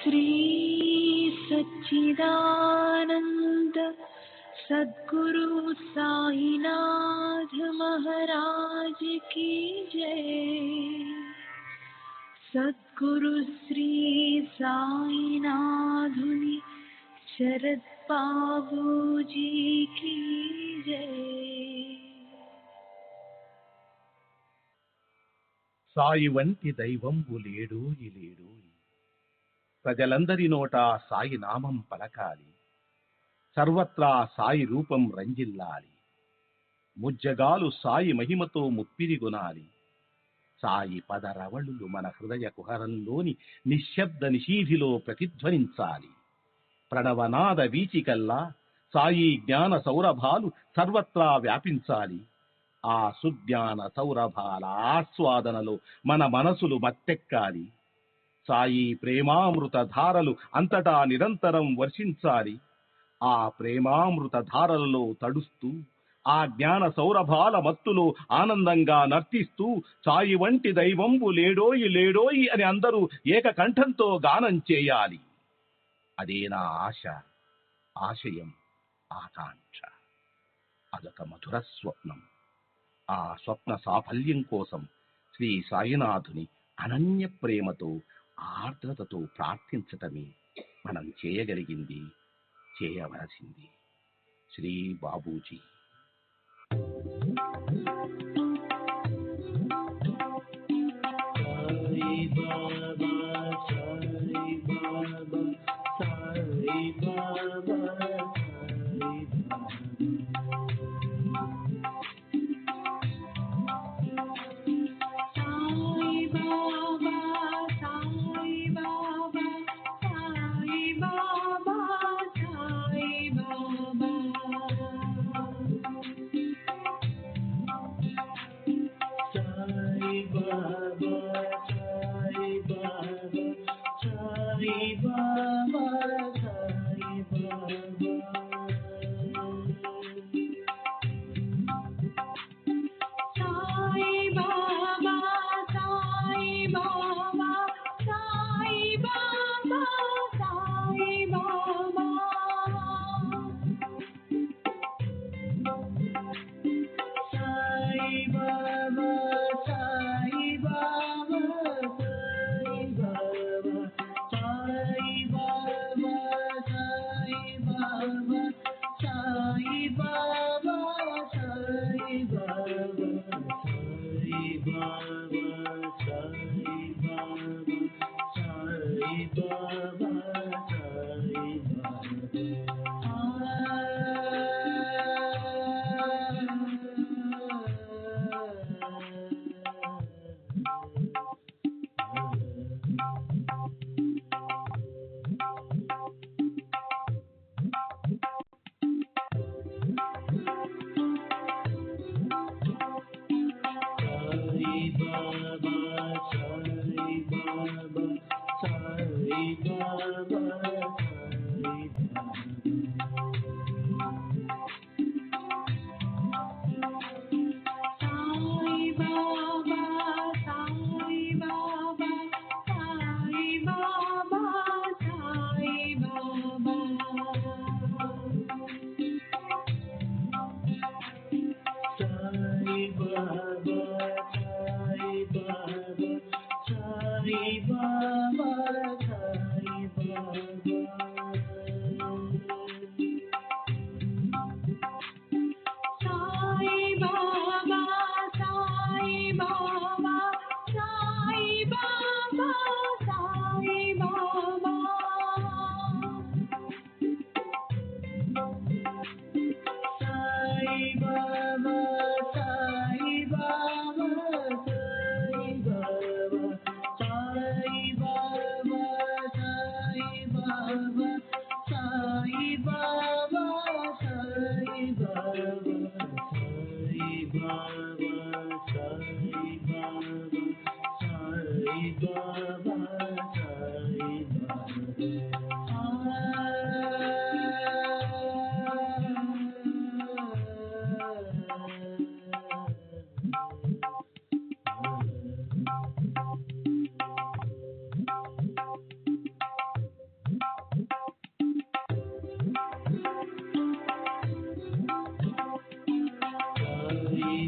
श्री सच्चिदानंद सद्गुरु साईनाथ महाराज की जय। सद्गुरु श्री साईनाथुनि शरद बाबूजी की जय। సాయి వంటి దైవంబు లేడోయి లేడోయి, ప్రజలందరి నోట సాయి నామం పలకాలి, సర్వత్రా సాయి రూపం రంజిల్లాలి, ముజ్జగాలు సాయి మహిమతో ముప్పిరిగొనాలి. సాయి పదరవళులు మన హృదయ కుహరంలోని నిశ్శబ్ద నిషీధిలో ప్రతిధ్వనించాలి. ప్రణవనాద వీచికల్లా సాయి జ్ఞాన సౌరభాలు సర్వత్రా వ్యాపించాలి. ఆ సుజ్ఞాన సౌరభాల ఆస్వాదనలో మన మనసులు మత్తెక్కాలి. సాయి ప్రేమామృత ధారలు అంతటా నిరంతరం వర్షించాలి. ఆ ప్రేమామృత ధారలలో తడుస్తూ, ఆ జ్ఞాన సౌరభాల మత్తులో ఆనందంగా నర్తిస్తూ సాయి వంటి దైవంబు లేడోయి లేడోయి అని అందరూ ఏకకంఠంతో గానం చేయాలి. అదే నా ఆశ, ఆశయం, ఆకాంక్ష. అదొక మధుర స్వప్నం. ఆ స్వప్న సాఫల్యం కోసం శ్రీ సాయినాథుని అనన్య ప్రేమతో, ఆర్ద్రతతో ప్రార్థించటమే మనం చేయగలిగింది, చేయవలసింది. Shri Babuji. Sai Baba, Sai Baba, Sai Baba, Sai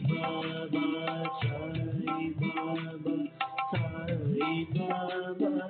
Baba, Sai Baba, Sai Baba,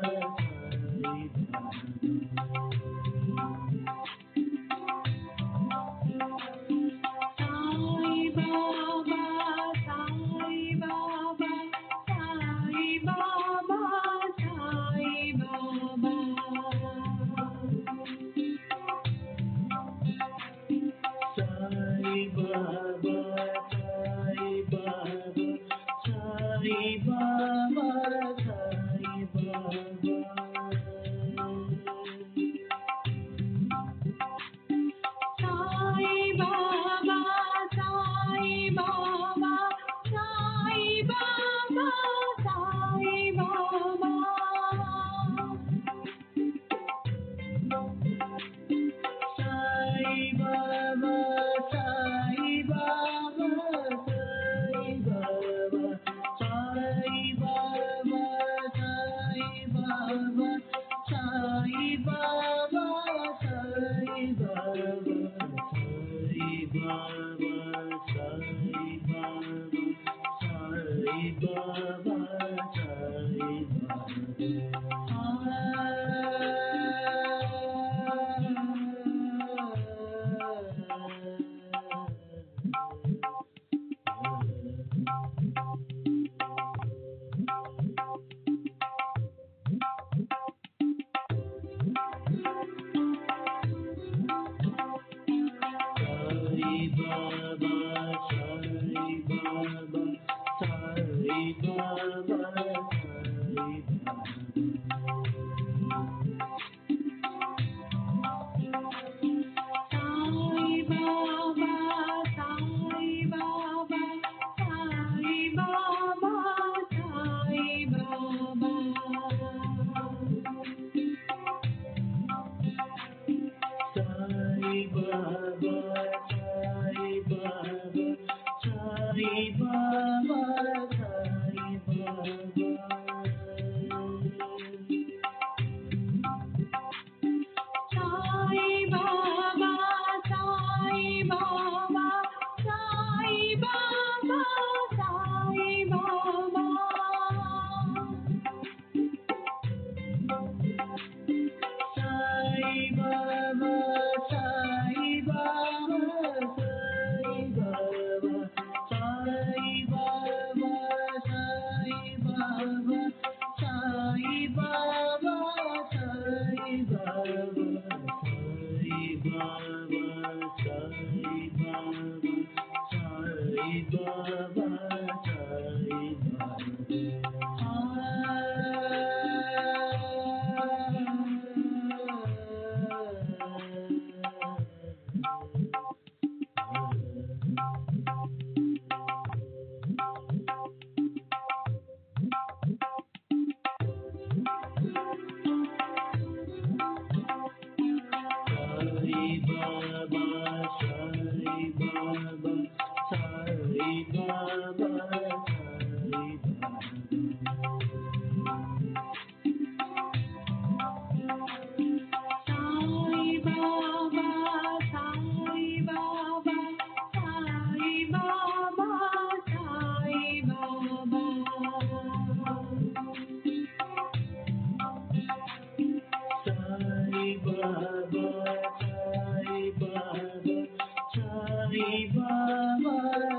Sai Baba,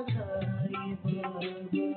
Sai Baba.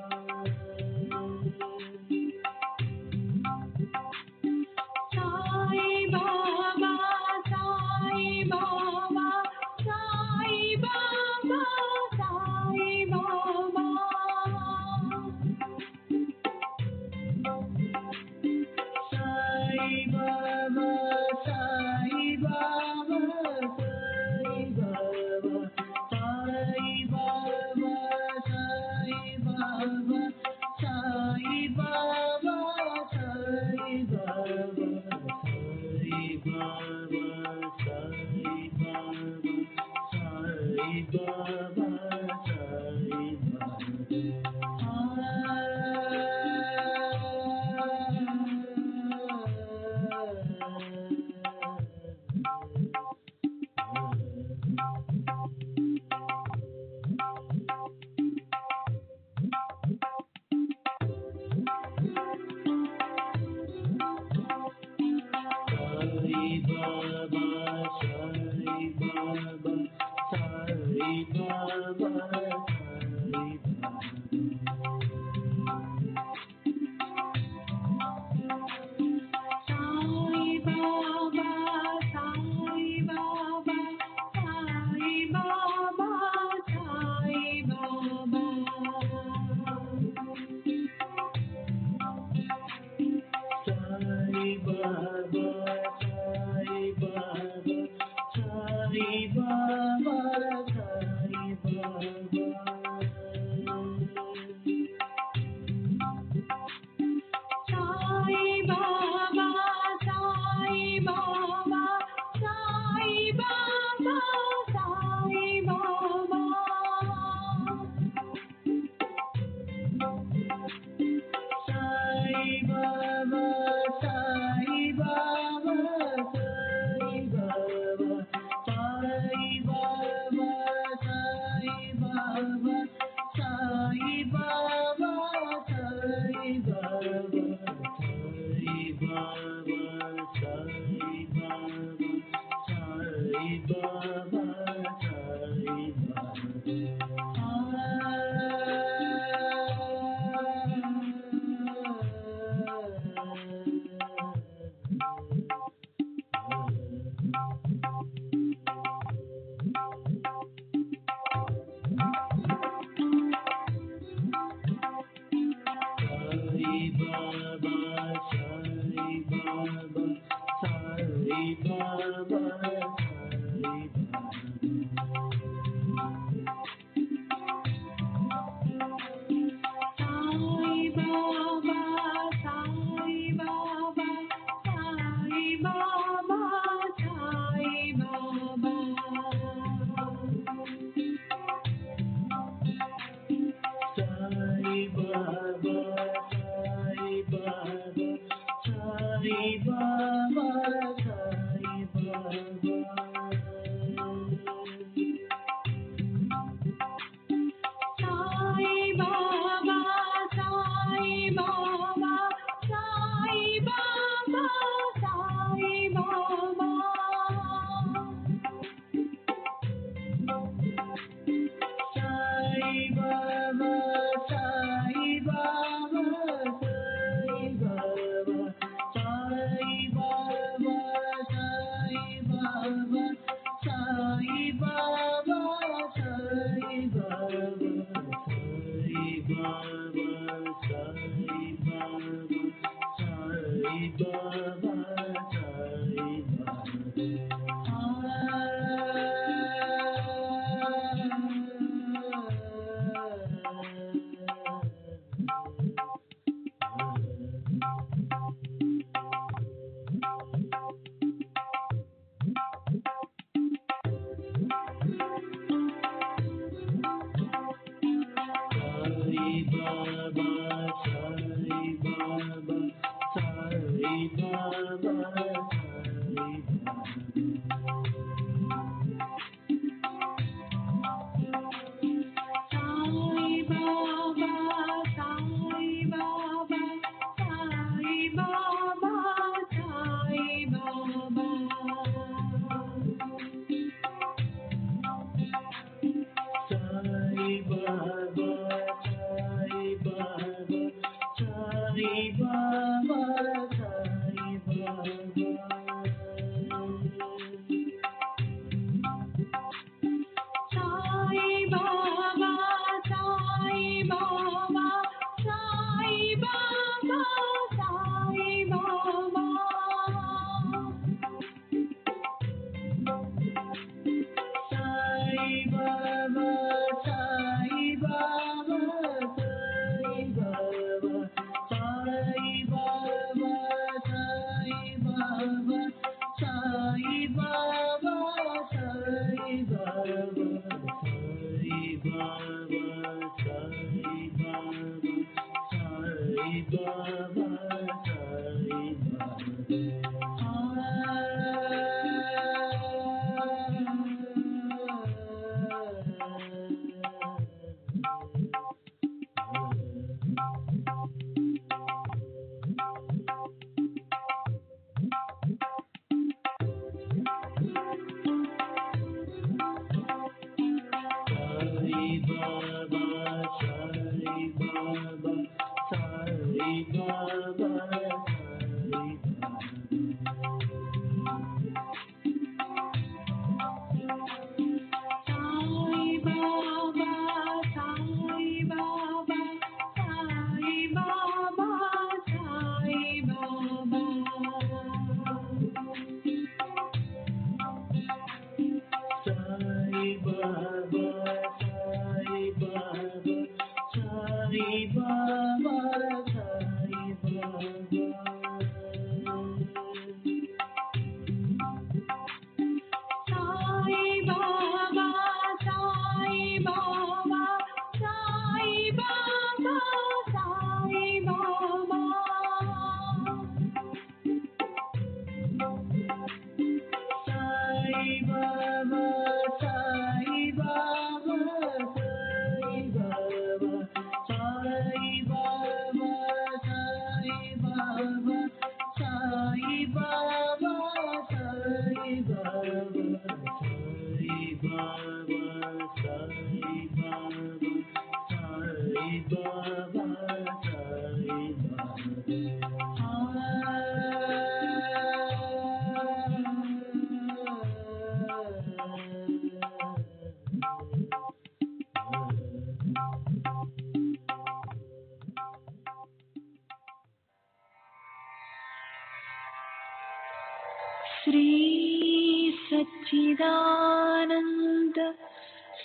Shri सच्चिदानंद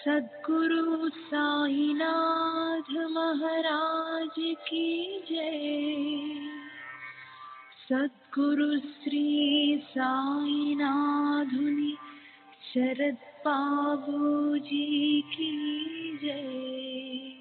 सद्गुरु साईनाथ महाराज की जय। सद्गुरु श्री साईनाथुनि शरद बाबूजी की जय।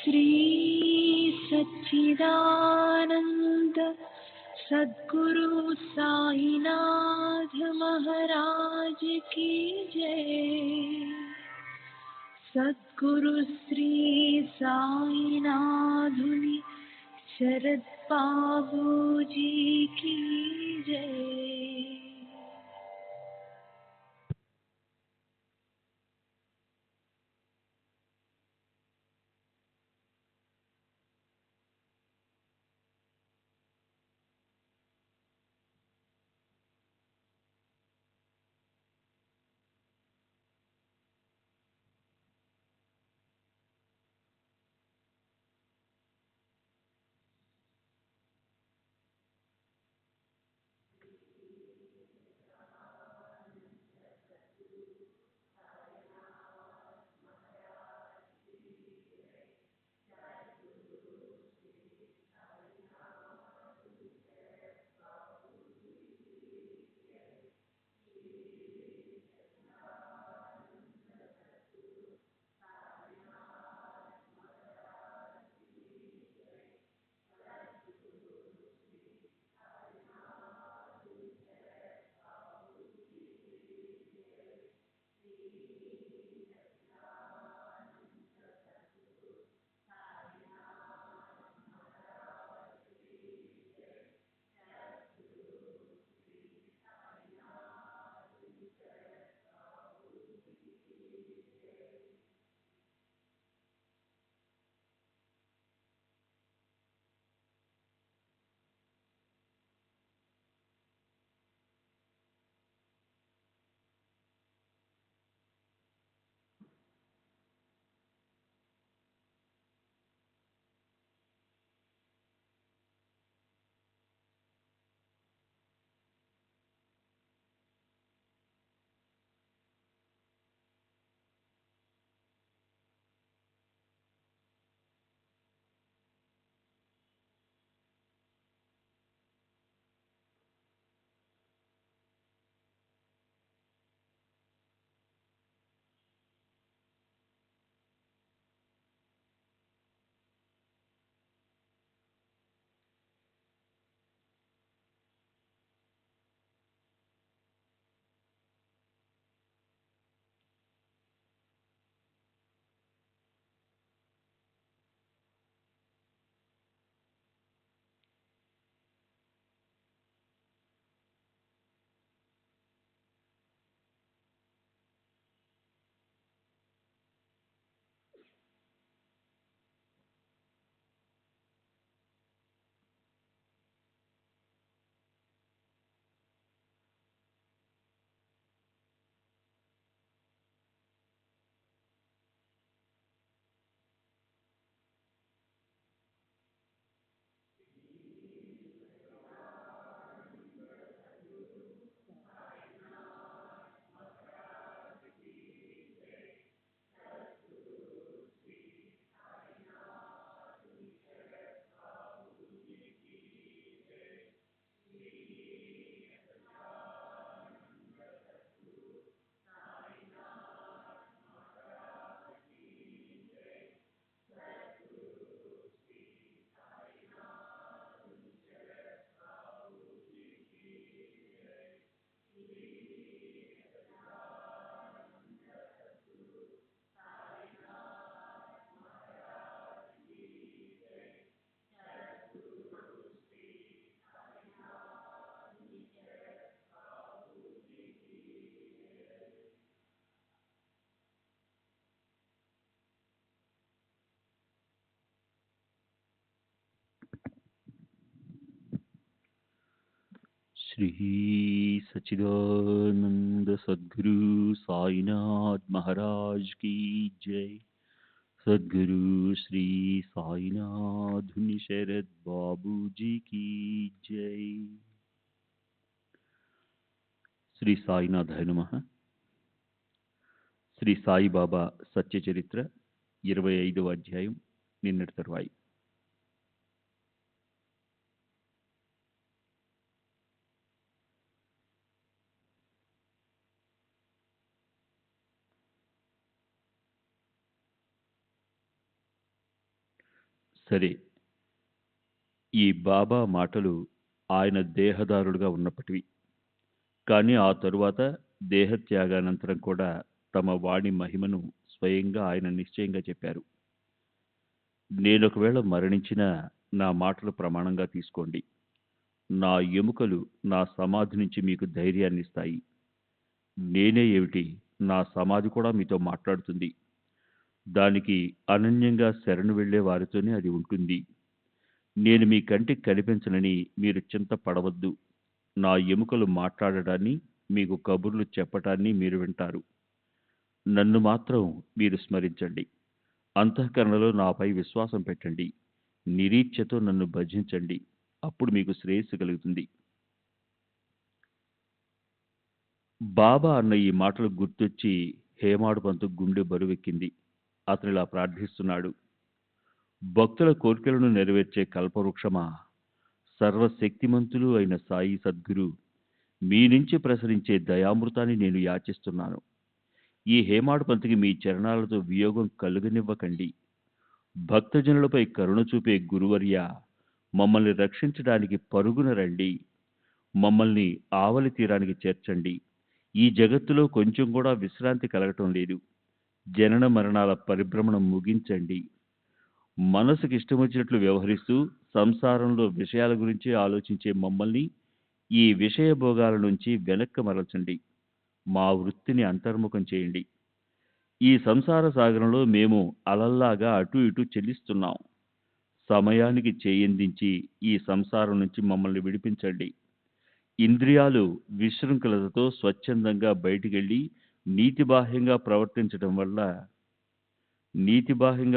श्री सच्चिदानंद सद्गुरु साईनाथ महाराज की जय। सद्गुरु श्री साईनाथुनि शरद बाबू जी की जय। श्री सच्चिदानंद सद्गुरु साईनाथ महाराज की जय। सद्गुरु श्री साईनाथ शरद बाबू जी की जय। శ్రీ సాయినాథాయ నమః. శ్రీ సాయిబాబా సత్య చరిత్ర 25వ అధ్యాయం నిన్నటి తరువాయి. సరే, ఈ బాబా మాటలు ఆయన దేహదారుడుగా ఉన్నప్పటివి. కానీ ఆ తరువాత దేహత్యాగానంతరం కూడా తమ వాణి మహిమను స్వయంగా ఆయన నిశ్చయంగా చెప్పారు. నేనొకవేళ మరణించినా నా మాటలు ప్రమాణంగా తీసుకోండి. నా ఎముకలు నా సమాధి నుంచి మీకు ధైర్యాన్నిస్తాయి. నేనే ఏమిటి, నా సమాధి కూడా మీతో మాట్లాడుతుంది. దానికి అనన్యంగా శరణు వెళ్ళే వారితోనే అది ఉంటుంది. నేను మీ కంటికి కనిపించనని మీరు చింతపడవద్దు. నా ఎముకలు మాట్లాడడాన్ని, మీకు కబుర్లు చెప్పటాన్ని మీరు వింటారు. నన్ను మాత్రం మీరు స్మరించండి. అంతఃకరణలో నాపై విశ్వాసం పెట్టండి. నిరీక్షతో నన్ను భజించండి. అప్పుడు మీకు శ్రేయస్సు కలుగుతుంది. బాబా అన్న ఈ మాటలు గుర్తొచ్చి హేమాడు పంతు గుండె బరువెక్కింది. అతనిలా ప్రార్థిస్తున్నాడు. భక్తుల కోరికలను నెరవేర్చే కల్పవృక్షమా, సర్వశక్తిమంతులు అయిన సాయి సద్గురు, మీ నుంచి ప్రసరించే దయామృతాన్ని నేను యాచిస్తున్నాను. ఈ హేమాడు పంతుకి మీ చరణాలతో వియోగం కలుగనివ్వకండి. భక్తజనులపై కరుణ చూపే గురువర్య, మమ్మల్ని రక్షించడానికి పరుగున రండి. మమ్మల్ని ఆవలి తీరానికి చేర్చండి. ఈ జగత్తులో కొంచెం కూడా విశ్రాంతి కలగటం లేదు. జనన మరణాల పరిభ్రమణం ముగించండి. మనసుకి ఇష్టమొచ్చినట్లు వ్యవహరిస్తూ సంసారంలో విషయాల గురించి ఆలోచించే మమ్మల్ని ఈ విషయ భోగాల నుంచి వెనక్కి మరల్చండి. మా వృత్తిని అంతర్ముఖం చేయండి. ఈ సంసార సాగరంలో మేము అలల్లాగా అటు ఇటు చెల్లిస్తున్నాం. సమయానికి చేయందించి ఈ సంసారం నుంచి మమ్మల్ని విడిపించండి. ఇంద్రియాలు విశృంఖలతతో స్వచ్ఛందంగా బయటికెళ్ళి నీతిబాహ్యంగా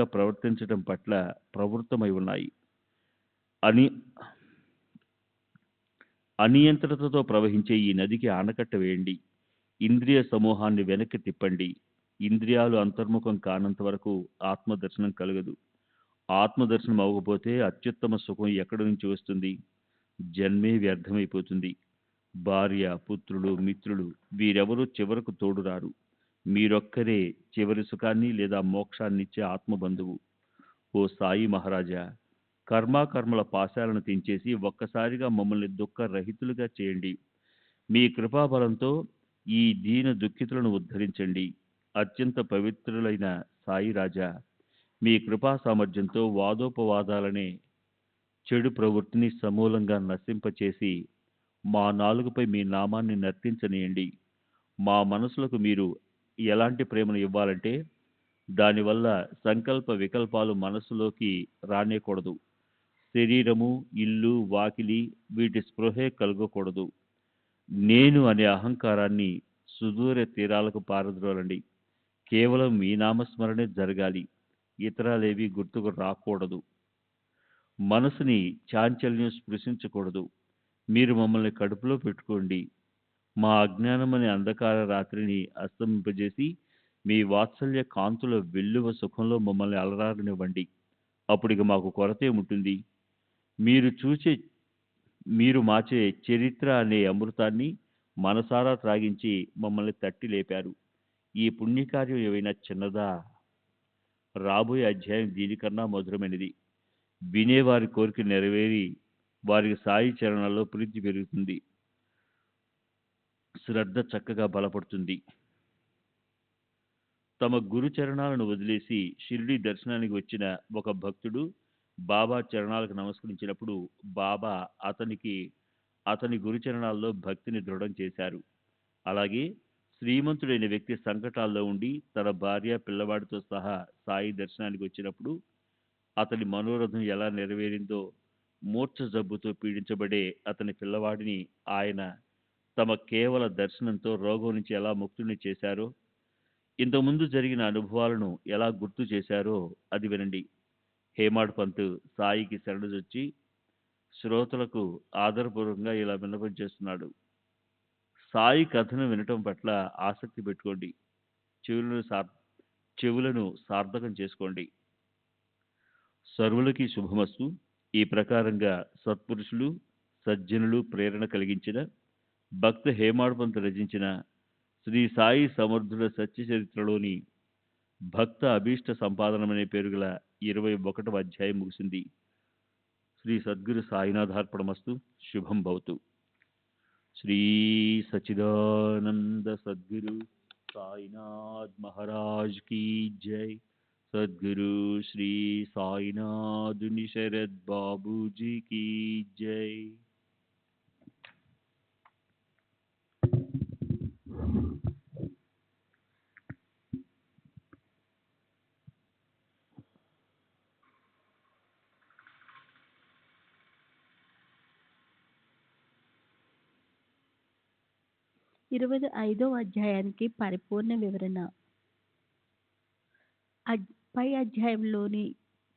ప్రవర్తించడం పట్ల ప్రవృత్తమై ఉన్నాయి. అని అనియంత్రితతో ప్రవహించే ఈ నదికి ఆనకట్ట వేయండి. ఇంద్రియ సమూహాన్ని వెనక్కి తిప్పండి. ఇంద్రియాలు అంతర్ముఖం కానంత వరకు ఆత్మదర్శనం కలగదు. ఆత్మదర్శనం అవ్వకపోతే అత్యుత్తమ సుఖం ఎక్కడి నుంచి వస్తుంది? జన్మే వ్యర్థమైపోతుంది. భార్య, పుత్రులు, మిత్రులు వీరెవరూ చివరకు తోడురారు. మీరొక్కరే చివరి సుఖాన్ని లేదా మోక్షాన్నిచ్చే ఆత్మబంధువు. ఓ సాయి మహారాజా, కర్మల పాశాలను తెంచేసి ఒక్కసారిగా మమ్మల్ని దుఃఖరహితులుగా చేయండి. మీ కృపాబలంతో ఈ దీన దుఃఖితులను ఉద్ధరించండి. అత్యంత పవిత్రులైన సాయి రాజా, మీ కృపా సామర్థ్యంతో వాదోపవాదాలనే చెడు ప్రవృత్తిని సమూలంగా నశింపచేసి మా నాలుగుపై మీ నామాన్ని నర్తించనీయండి. మా మనసులకు మీరు ఎలాంటి ప్రేమను ఇవ్వాలంటే దానివల్ల సంకల్ప వికల్పాలు మనసులోకి రానేకూడదు. శరీరము, ఇల్లు, వాకిలి వీటి స్పృహే కలగకూడదు. నేను అనే అహంకారాన్ని సుదూర తీరాలకు పారద్రోలండి. కేవలం మీ నామస్మరణే జరగాలి. ఇతరాలేవి గుర్తుకు రాకూడదు. మనసుని చాంచల్యం స్పృశించకూడదు. మీరు మమ్మల్ని కడుపులో పెట్టుకోండి. మా అజ్ఞానం అనే అంధకార రాత్రిని అస్తమింపజేసి మీ వాత్సల్య కాంతుల వెల్లువ సుఖంలో మమ్మల్ని అలరారనివ్వండి. అప్పుడిక మాకు కొరతే ఉంటుంది. మీరు మాచే చరిత్ర అనే అమృతాన్ని మనసారా త్రాగించి మమ్మల్ని తట్టి లేపారు. ఈ పుణ్యకార్యం ఏవైనా చిన్నదా? రాబోయే అధ్యాయం దీనికన్నా మధురమైనది. వినేవారి కోరిక నెరవేరి వారికి సాయి చరణాల్లో ప్రీతి పెరుగుతుంది. శ్రద్ధ చక్కగా బలపడుతుంది. తమ గురు చరణాలను వదిలేసి షిరిడి దర్శనానికి వచ్చిన ఒక భక్తుడు బాబా చరణాలకు నమస్కరించినప్పుడు బాబా అతని గురు చరణాల్లో భక్తిని దృఢం చేశారు. అలాగే శ్రీమంతుడైన వ్యక్తి సంకటాల్లో ఉండి తన భార్య, పిల్లవాడితో సహా సాయి దర్శనానికి వచ్చినప్పుడు అతని మనోరథం ఎలా నెరవేరిందో, మూర్ఛ జబ్బుతో పీడించబడే అతని పిల్లవాడిని ఆయన తమ కేవల దర్శనంతో రోగం నుంచి ఎలా ముక్తుని చేశారో, ఇంతకుముందు జరిగిన అనుభవాలను ఎలా గుర్తు చేశారో అది వినండి. హేమాడ్ పంత్ సాయికి శరణుజొచ్చి శ్రోతలకు ఆదరపూర్వకంగా ఇలా విన్నపం చేస్తున్నాడు. సాయి కథను వినటం పట్ల ఆసక్తి పెట్టుకోండి. చెవులను సార్థకం చేసుకోండి. సర్వులకి శుభమస్తు. ఈ ప్రకారంగా సత్పురుషులు, సజ్జనులు ప్రేరణ కలిగించిన భక్త హేమాడ్ పంత్ రచించిన శ్రీ సాయి సమర్థుల సత్య చరిత్రలోని భక్త అభీష్ట సంపాదనమనే పేరు గల 21వ అధ్యాయం ముగిసింది. శ్రీ సద్గురు సాయినాథార్పణమస్తు. శుభం భవతు. శ్రీ సచిదానంద సద్గురు సాయినాథ్ మహారాజ్ కీ జై. సద్గురు శ్రీ సాయినాథుని శరద్ బాబూజీ కీ జై. ఇరవై 5వ అధ్యాయానికి పరిపూర్ణ వివరణ. పై అధ్యాయంలోని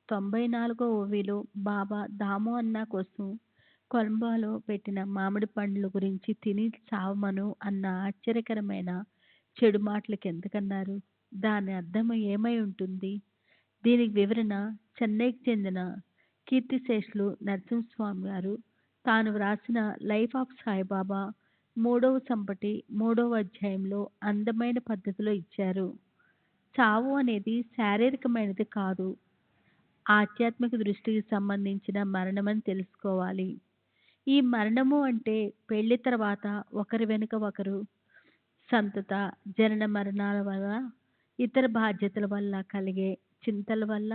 94వ ఓవిలో బాబా దాము అన్న కోసం కొలంబోలో పెట్టిన మామిడి పండ్ల గురించి తిని చావమను అన్న ఆశ్చర్యకరమైన చెడు మాటలకు ఎందుకన్నారు? దాని అర్థం ఏమై ఉంటుంది? దీనికి వివరణ చెన్నైకి చెందిన కీర్తిశేషులు నరసింహస్వామి గారు తాను వ్రాసిన లైఫ్ ఆఫ్ సాయిబాబా 3వ సంపుటి 3వ అధ్యాయంలో అందమైన పద్ధతిలో ఇచ్చారు. చావు అనేది శారీరకమైనది కాదు, ఆధ్యాత్మిక దృష్టికి సంబంధించిన మరణమని తెలుసుకోవాలి. ఈ మరణము అంటే పెళ్లి తర్వాత ఒకరి వెనుక ఒకరు సంతత జనన మరణాల వల్ల, ఇతర బాధ్యతల వల్ల కలిగే చింతల వల్ల,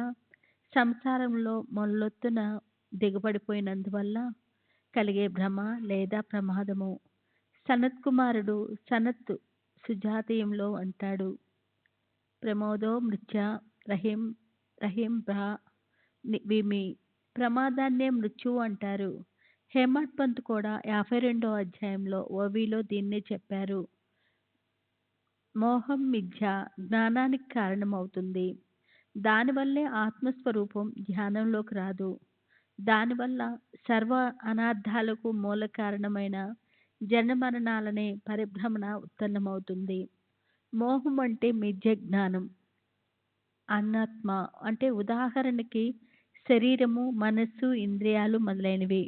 సంసారంలో మొల్లొత్తున దిగబడిపోయినందువల్ల కలిగే భ్రమ లేదా ప్రమాదము. సనత్ కుమారుడు సనత్ సుజాతీయంలో అంటాడు, ప్రమోదో మృత్య రహిం రహిం భ్రా విమి. ప్రమాదాన్నే మృత్యువు అంటారు. హేమట్ పంత్ కూడా 52వ అధ్యాయంలో ఓవిలో దీన్నే చెప్పారు. మోహం మిథ్య జ్ఞానానికి కారణమవుతుంది. దానివల్లే ఆత్మస్వరూపం ధ్యానంలోకి రాదు. దానివల్ల సర్వ అనార్థాలకు మూల కారణమైన జన్మ మరణాలనే పరిభ్రమణ ఉత్పన్నమవుతుంది. మోహం అంటే మిథ్య జ్ఞానం. అనాత్మ అంటే ఉదాహరణకి శరీరము, మనస్సు, ఇంద్రియాలు మొదలైనవి.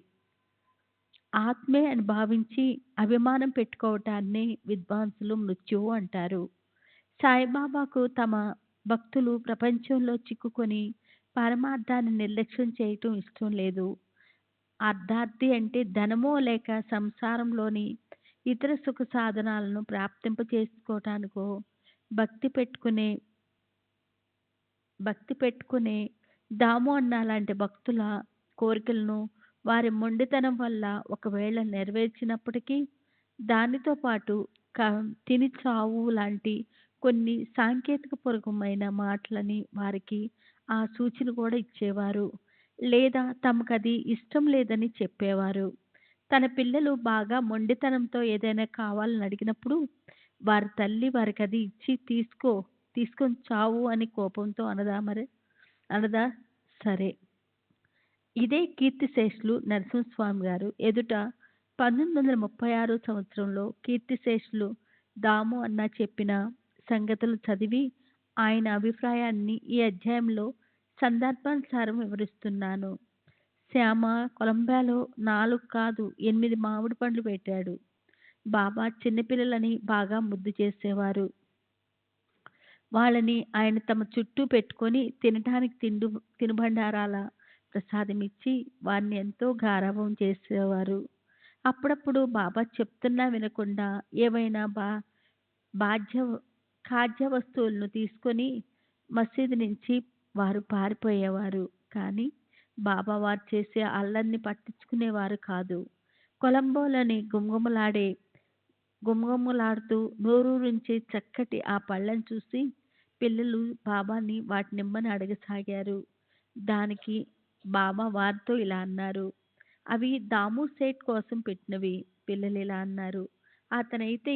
ఆత్మే అని భావించి అభిమానం పెట్టుకోవటాన్ని విద్వాంసులు మృత్యువు అంటారు. సాయిబాబాకు తమ భక్తులు ప్రపంచంలో చిక్కుకొని పరమార్థాన్ని నిర్లక్ష్యం చేయటం ఇష్టం లేదు. అర్ధార్థి అంటే ధనమో లేక సంసారంలోని ఇతర సుఖ సాధనాలను ప్రాప్తింపచేసుకోవటానికో భక్తి పెట్టుకునే దాము అన్న లాంటి భక్తుల కోరికలను వారి మొండితనం వల్ల ఒకవేళ నెరవేర్చినప్పటికీ దానితో పాటు తిని చావు లాంటి కొన్ని సాంకేతికపూర్వకమైన మాటలని వారికి ఆ సూచన కూడా ఇచ్చేవారు, లేదా తమకది ఇష్టం లేదని చెప్పేవారు. తన పిల్లలు బాగా మొండితనంతో ఏదైనా కావాలని అడిగినప్పుడు వారి తల్లి వారికి అది ఇచ్చి తీసుకొని చావు అని కోపంతో అనదా సరే. ఇదే కీర్తిశేషులు నరసింహస్వామి గారు ఎదుట 1936 సంవత్సరంలో కీర్తిశేషులు దాము అన్న చెప్పిన సంగతులు చదివి ఆయన అభిప్రాయాన్ని ఈ అధ్యాయంలో సందర్భానుసారం వివరిస్తున్నాను. శ్యామ కొలంబోలో 4 కాదు 8 మామిడి పండ్లు పెట్టాడు. బాబా చిన్నపిల్లలని బాగా ముద్దు చేసేవారు. వాళ్ళని ఆయన తమ చుట్టూ పెట్టుకొని తినటానికి తినుబండారాల ప్రసాదమిచ్చి వారిని ఎంతో గారాబం చేసేవారు. అప్పుడప్పుడు బాబా చెప్తున్నా వినకుండా ఏవైనా ఖాద్య వస్తువులను తీసుకొని మసీదు నుంచి వారు పారిపోయేవారు. కానీ బాబా వారు చేసే అల్లరిని పట్టించుకునేవారు కాదు. కొలంబోలోని గుమగుమలాడుతూ నోరూరించి చక్కటి ఆ పళ్ళను చూసి పిల్లలు బాబాని వాటినిమ్మని అడగసాగారు. దానికి బాబా వారితో ఇలా అన్నారు, అవి దాము సేట్ కోసం పెట్టినవి. పిల్లలు ఇలా అన్నారు, అతనైతే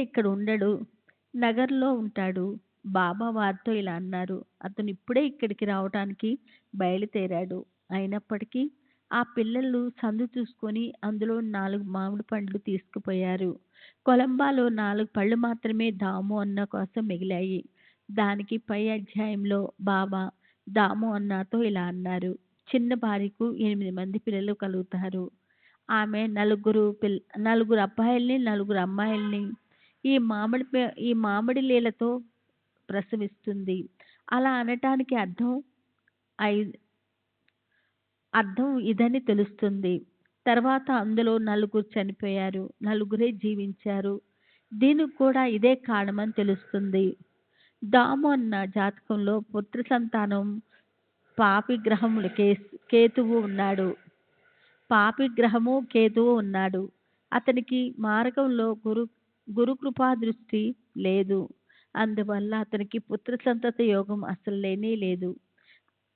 ఇక్కడ ఉండడు, నగర్లో ఉంటాడు. బాబా వారితో ఇలా అన్నారు, అతను ఇప్పుడే ఇక్కడికి రావటానికి బయలుదేరాడు. అయినప్పటికీ ఆ పిల్లలు సందు చూసుకొని అందులో 4 మామిడి పండ్లు తీసుకుపోయారు. కొలంబోలో 4 పళ్ళు మాత్రమే దాము అన్న కోసం మిగిలాయి. దానికి పై అధ్యాయంలో బాబా దాము అన్నతో ఇలా అన్నారు, చిన్న భార్యకు 8 మంది పిల్లలు కలుగుతారు. ఆమె 4 అబ్బాయిల్ని 4 అమ్మాయిల్ని ఈ మామిడి లీలతో ప్రసవిస్తుంది. అలా అనటానికి ఐ- అర్థం ఇదని తెలుస్తుంది. తర్వాత అందులో నలుగురు చనిపోయారు, నలుగురే జీవించారు. దీనికి కూడా ఇదే కారణమని తెలుస్తుంది. దాము అన్న జాతకంలో పుత్ర సంతానం పాపిగ్రహములు కేతువు ఉన్నాడు. పాపిగ్రహము కేతువు ఉన్నాడు. అతనికి మార్గంలో గురు కృపా దృష్టి లేదు. అందువల్ల అతనికి పుత్ర సంతతి యోగం అసలు లేనే లేదు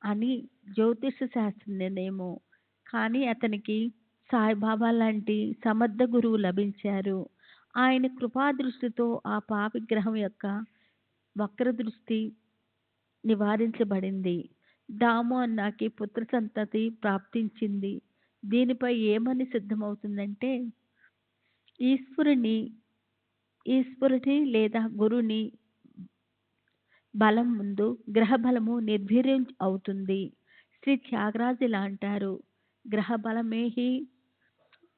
అని జ్యోతిష శాస్త్ర నిర్ణయము. కానీ అతనికి సాయిబాబా లాంటి సమర్థ గురువు లభించారు. ఆయన కృపా దృష్టితో ఆ పాపిగ్రహం యొక్క వక్ర దృష్టి నివారించబడింది. దాము అన్నకి పుత్ర సంతతి ప్రాప్తించింది. దీనిపై ఏమని సిద్ధమవుతుందంటే ఈశ్వరుని లేదా గురుని బలం ముందు గ్రహ బలము నిర్వీర్యం అవుతుంది. శ్రీ త్యాగరాజు ఇలా అంటారు, గ్రహ బలమే హి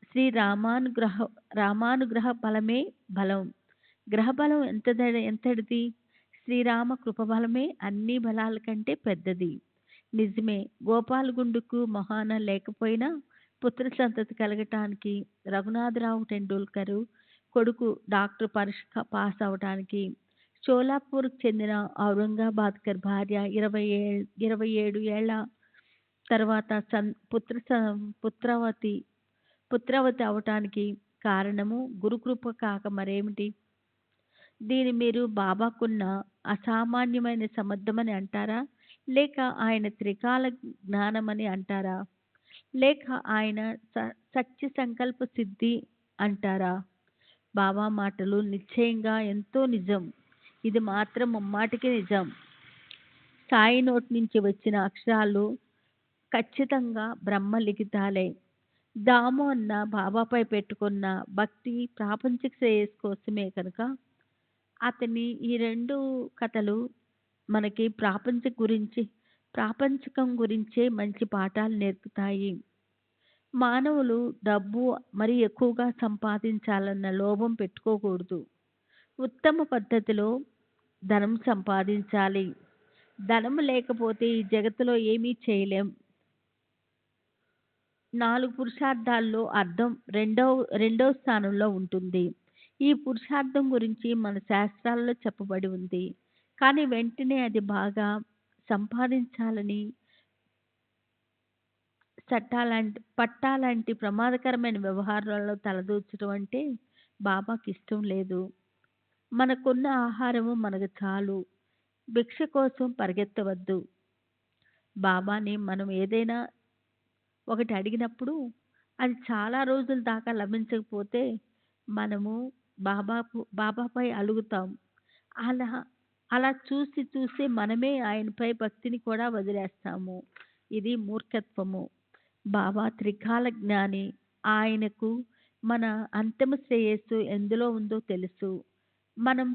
శ్రీ రామానుగ్రహ బలమే బలం. గ్రహ బలం ఎంతటిది? శ్రీరామ కృప బలమే అన్ని బలాల కంటే పెద్దది. నిజమే, గోపాలగుండుకు మొహాన లేకపోయినా పుత్ర సంతతి కలగటానికి, రఘునాథరావు టెండూల్కర్ కొడుకు డాక్టర్ పరీక్ష పాస్ అవటానికి, షోలాపూర్కు చెందిన ఔరంగాబాద్కర్ భార్య 27 ఏళ్ల తర్వాత పుత్రవతి అవటానికి కారణము గురుకృప కాక మరేమిటి? దీని మీరు బాబాకున్న అసామాన్యమైన సమర్థమని అంటారా, లేక ఆయన త్రికాల జ్ఞానమని అంటారా, లేక ఆయన సత్య సంకల్ప సిద్ధి అంటారా? బాబా మాటలు నిశ్చయంగా ఎంతో నిజం. ఇది మాత్రం ముమ్మాటికి నిజం. సాయి నోటి నుంచి వచ్చిన అక్షరాలు ఖచ్చితంగా బ్రహ్మ లిఖితాలే. దాము అన్న బాబాపై పెట్టుకున్న భక్తి ప్రాపంచిక శ్రేయస్సు కోసమే కనుక అతని ఈ రెండు కథలు మనకి ప్రాపంచికం గురించే మంచి పాఠాలు నేర్పుతాయి. మానవులు డబ్బు మరి ఎక్కువగా సంపాదించాలన్న లోభం పెట్టుకోకూడదు. ఉత్తమ పద్ధతిలో ధనం సంపాదించాలి. ధనం లేకపోతే ఈ జగత్తులో ఏమీ చేయలేం. 4 పురుషార్థాల్లో అర్థం రెండో స్థానంలో ఉంటుంది. ఈ పురుషార్థం గురించి మన శాస్త్రాలలో చెప్పబడి ఉంది. కానీ వెంటనే అది బాగా సంపాదించాలని పట్టాలాంటి ప్రమాదకరమైన వ్యవహారాల్లో తలదూర్చడం అంటే బాబాకి ఇష్టం లేదు. మనకున్న ఆహారము మనకు చాలు. భిక్ష కోసం పరిగెత్తవద్దు. బాబాని మనం ఏదైనా ఒకటి అడిగినప్పుడు అది చాలా రోజుల దాకా లభించకపోతే మనము బాబాపై అలుగుతాం. అలా చూసి మనమే ఆయనపై భక్తిని కూడా వదిలేస్తాము. ఇది మూర్ఖత్వము. బాబా త్రికాల జ్ఞాని. ఆయనకు మన అంతిమ శ్రేయస్సు ఎందులో ఉందో తెలుసు. మనం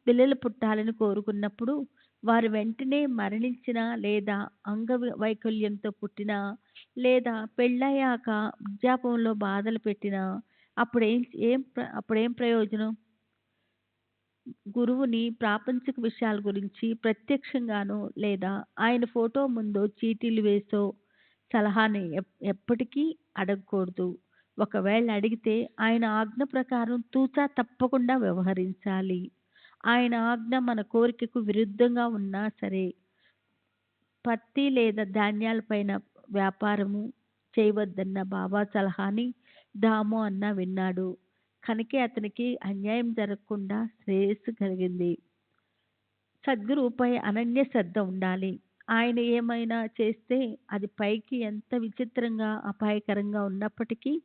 పిల్లలు పుట్టాలని కోరుకున్నప్పుడు వారు వెంటనే మరణించినా, లేదా అంగవైకల్యంతో పుట్టినా, లేదా పెళ్ళయ్యాక వృద్ధాప్యంలో బాధలు పెట్టినా అప్పుడేం ప్రయోజనం? గురువుని ప్రాపంచిక విషయాల గురించి ప్రత్యక్షంగానో లేదా ఆయన ఫోటో ముందో చీటీలు వేసో సలహాని ఎప్పటికీ అడగకూడదు. ఒకవేళ అడిగితే ఆయన ఆజ్ఞ ప్రకారం తూచా తప్పకుండా వ్యవహరించాలి. ఆయన ఆజ్ఞ మన కోరికకు విరుద్ధంగా ఉన్నా సరే పత్తి లేదా ధాన్యాలపైన వ్యాపారము చేయవద్దన్న బాబా సలహాని దాము అన్న విన్నాడు. కనుకే అతనికి అన్యాయం జరగకుండా శ్రేయస్సు కలిగింది. సద్గురువుపై అనన్య శ్రద్ధ ఉండాలి. ఆయన ఏమైనా చేస్తే అది పైకి ఎంత విచిత్రంగా అపాయకరంగా ఉన్నప్పటికీ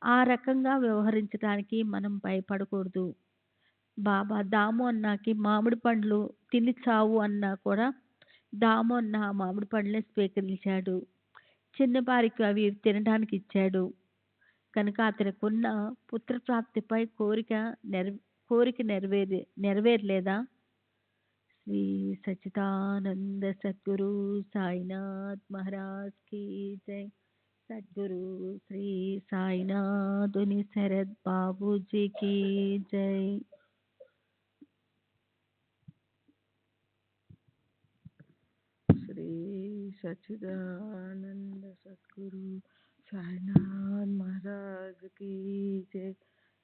ఆ రకంగా వ్యవహరించడానికి మనం భయపడకూడదు. బాబా దాము అన్నకి మామిడి పండ్లు తిని చావు అన్నా కూడా దాము అన్న ఆ మామిడి పండ్లనే స్వీకరించాడు. చిన్నవారికి అవి తినడానికి ఇచ్చాడు. కనుక అతనికున్న పుత్రప్రాప్తిపై కోరిక నెరవేరలేదా? శ్రీ సచ్చిదానంద సద్గురు సాయినాథ్ మహారాజ్ కీ జై. సద్గురు శ్రీ సాయినాథుని శరత్ బాబూజీకి జై. శ్రీ సచ్చిదానంద సద్గురు సాయినాథ్ మహారాజ్ की जय.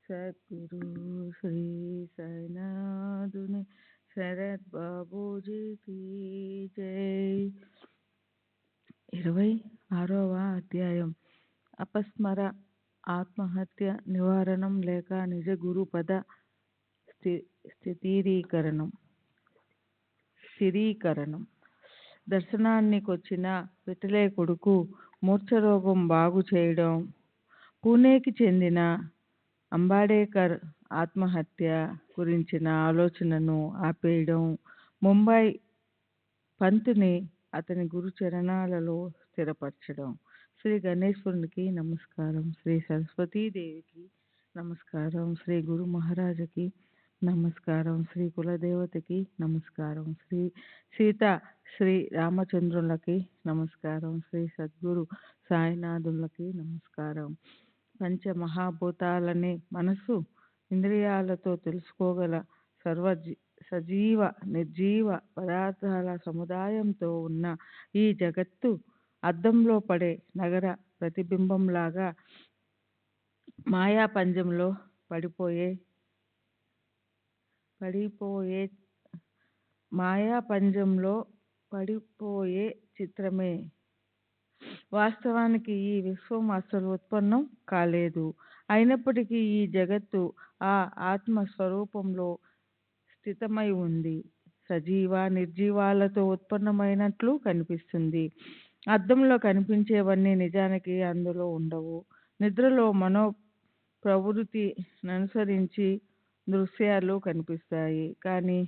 సద్గురు శ్రీ సాయినాథుని శరత్ బాబూజీకి జై. 26వ అధ్యాయం అపస్మర ఆత్మహత్య నివారణం లేక నిజ గురుపద స్థిరీకరణం. దర్శనానికొచ్చిన పిటలే కొడుకు మూర్ఛరోగం బాగు చేయడం, పూణేకి చెందిన అంబాడేకర్ ఆత్మహత్య గురించిన ఆలోచనను ఆపేయడం, ముంబై పంతుని అతని గురు చరణాలలో స్థిరపరచడం. శ్రీ గణేశ్వరునికి నమస్కారం, శ్రీ సరస్వతీదేవికి నమస్కారం, శ్రీ గురు మహారాజుకి నమస్కారం, శ్రీ కులదేవతకి నమస్కారం, శ్రీ సీత శ్రీ రామచంద్రులకి నమస్కారం, శ్రీ సద్గురు సాయినాథులకి నమస్కారం. పంచమహాభూతాలని మనసు ఇంద్రియాలతో తెలుసుకోగల సజీవ నిర్జీవ పదార్థాల సముదాయంతో ఉన్న ఈ జగత్తు అద్దంలో పడే నగర ప్రతిబింబంలాగా మాయాపంజంలో పడిపోయే చిత్రమే. వాస్తవానికి ఈ విశ్వం అసలు ఉత్పన్నం కాలేదు. అయినప్పటికీ ఈ జగత్తు ఆ ఆత్మస్వరూపంలో స్థితమై ఉంది. సజీవ నిర్జీవాలతో ఉత్పన్నమైనట్లు కనిపిస్తుంది. అద్దంలో కనిపించేవన్నీ నిజానికి అందులో ఉండవు. నిద్రలో మనో ప్రవృత్తిననుసరించి దృశ్యాలు కనిపిస్తాయి, కానీ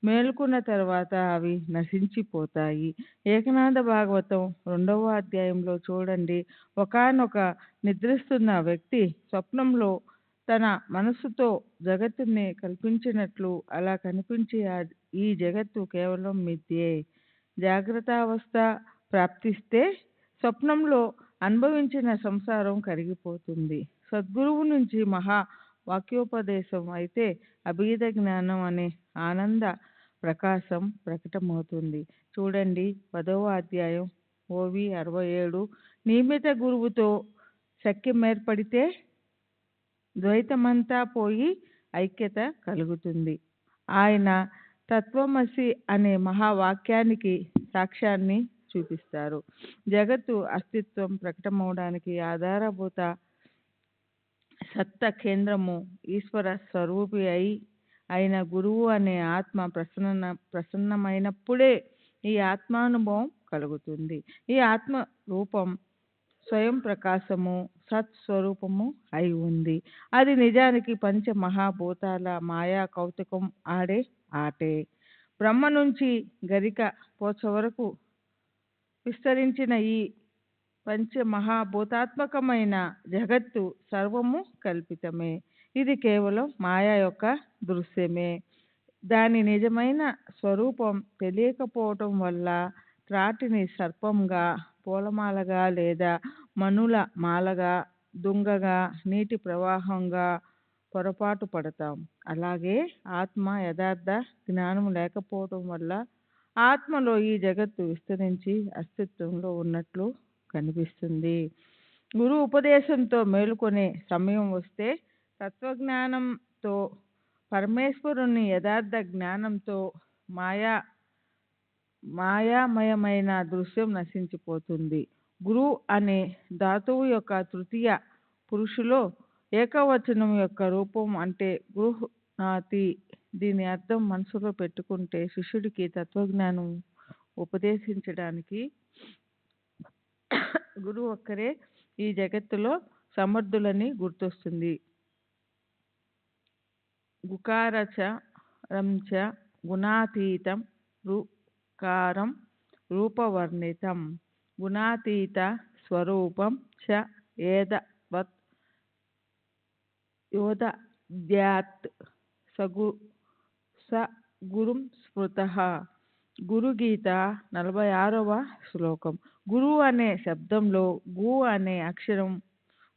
మేలుకున్న తర్వాత అవి నశించిపోతాయి. ఏకనాథ భాగవతం 2వ అధ్యాయంలో చూడండి. ఒకానొక నిద్రిస్తున్న వ్యక్తి స్వప్నంలో తన మనస్సుతో జగత్తుని కల్పించినట్లు అలా కనిపించే ఈ జగత్తు కేవలం మిథ్యే. జాగ్రత్తావస్థ ప్రాప్తిస్తే స్వప్నంలో అనుభవించిన సంసారం కరిగిపోతుంది. సద్గురువు నుంచి మహా వాక్యోపదేశం అయితే అభేద జ్ఞానం అనే ఆనంద ప్రకాశం ప్రకటమవుతుంది. చూడండి 10వ అధ్యాయం OV 67. నియమిత గురువుతో సఖ్యమేర్పడితే ద్వైతమంతా పోయి ఐక్యత కలుగుతుంది. ఆయన తత్వమసి అనే మహావాక్యానికి సాక్ష్యాన్ని చూపిస్తారు. జగత్తు అస్తిత్వం ప్రకటమవడానికి ఆధారభూత సత్త కేంద్రము ఈశ్వర స్వరూపి అయిన గురువు అనే ఆత్మ ప్రసన్నమైనప్పుడే ఈ ఆత్మానుభవం కలుగుతుంది. ఈ ఆత్మ రూపం స్వయం ప్రకాశము సత్స్వరూపము అయి ఉంది. అది నిజానికి పంచమహాభూతాల మాయా కౌతుకం ఆడే ఆటే. బ్రహ్మ నుంచి గరిక పోచ వరకు విస్తరించిన ఈ పంచమహాభూతాత్మకమైన జగత్తు సర్వము కల్పితమే. ఇది కేవలం మాయా యొక్క దృశ్యమే. దాని నిజమైన స్వరూపం తెలియకపోవటం వల్ల త్రాటిని సర్పంగా, పూలమాలగా లేదా మనుల మాలగా, దుంగగా, నీటి ప్రవాహంగా పొరపాటు పడతాం. అలాగే ఆత్మ యథార్థ జ్ఞానం లేకపోవటం వల్ల ఆత్మలో ఈ జగత్తు విస్తరించి అస్తిత్వంలో ఉన్నట్లు కనిపిస్తుంది. గురు ఉపదేశంతో మేలుకొనే సమయం వస్తే తత్వజ్ఞానంతో పరమేశ్వరుని యథార్థ జ్ఞానంతో మాయామయమైన దృశ్యం నశించిపోతుంది. గురు అనే ధాతువు యొక్క తృతీయ పురుషులో ఏకవచనం యొక్క రూపం అంటే గృహ్ణాతి. దీని అర్థం మనసులో పెట్టుకుంటే శిష్యుడికి తత్వజ్ఞానం ఉపదేశించడానికి గురువు ఒక్కరే ఈ జగత్తులో సమర్థులని గుర్తొస్తుంది. గుకారచ రంచ గుణాతీతం రుకారం రూపవర్ణితం గుణాతీత స్వరూపం చ ఏదవత్ యోదద్యాత్ సగురుం స్మృతః. గురుగీత 46వ శ్లోకం. గురు అనే శబ్దంలో గు అనే అక్షరం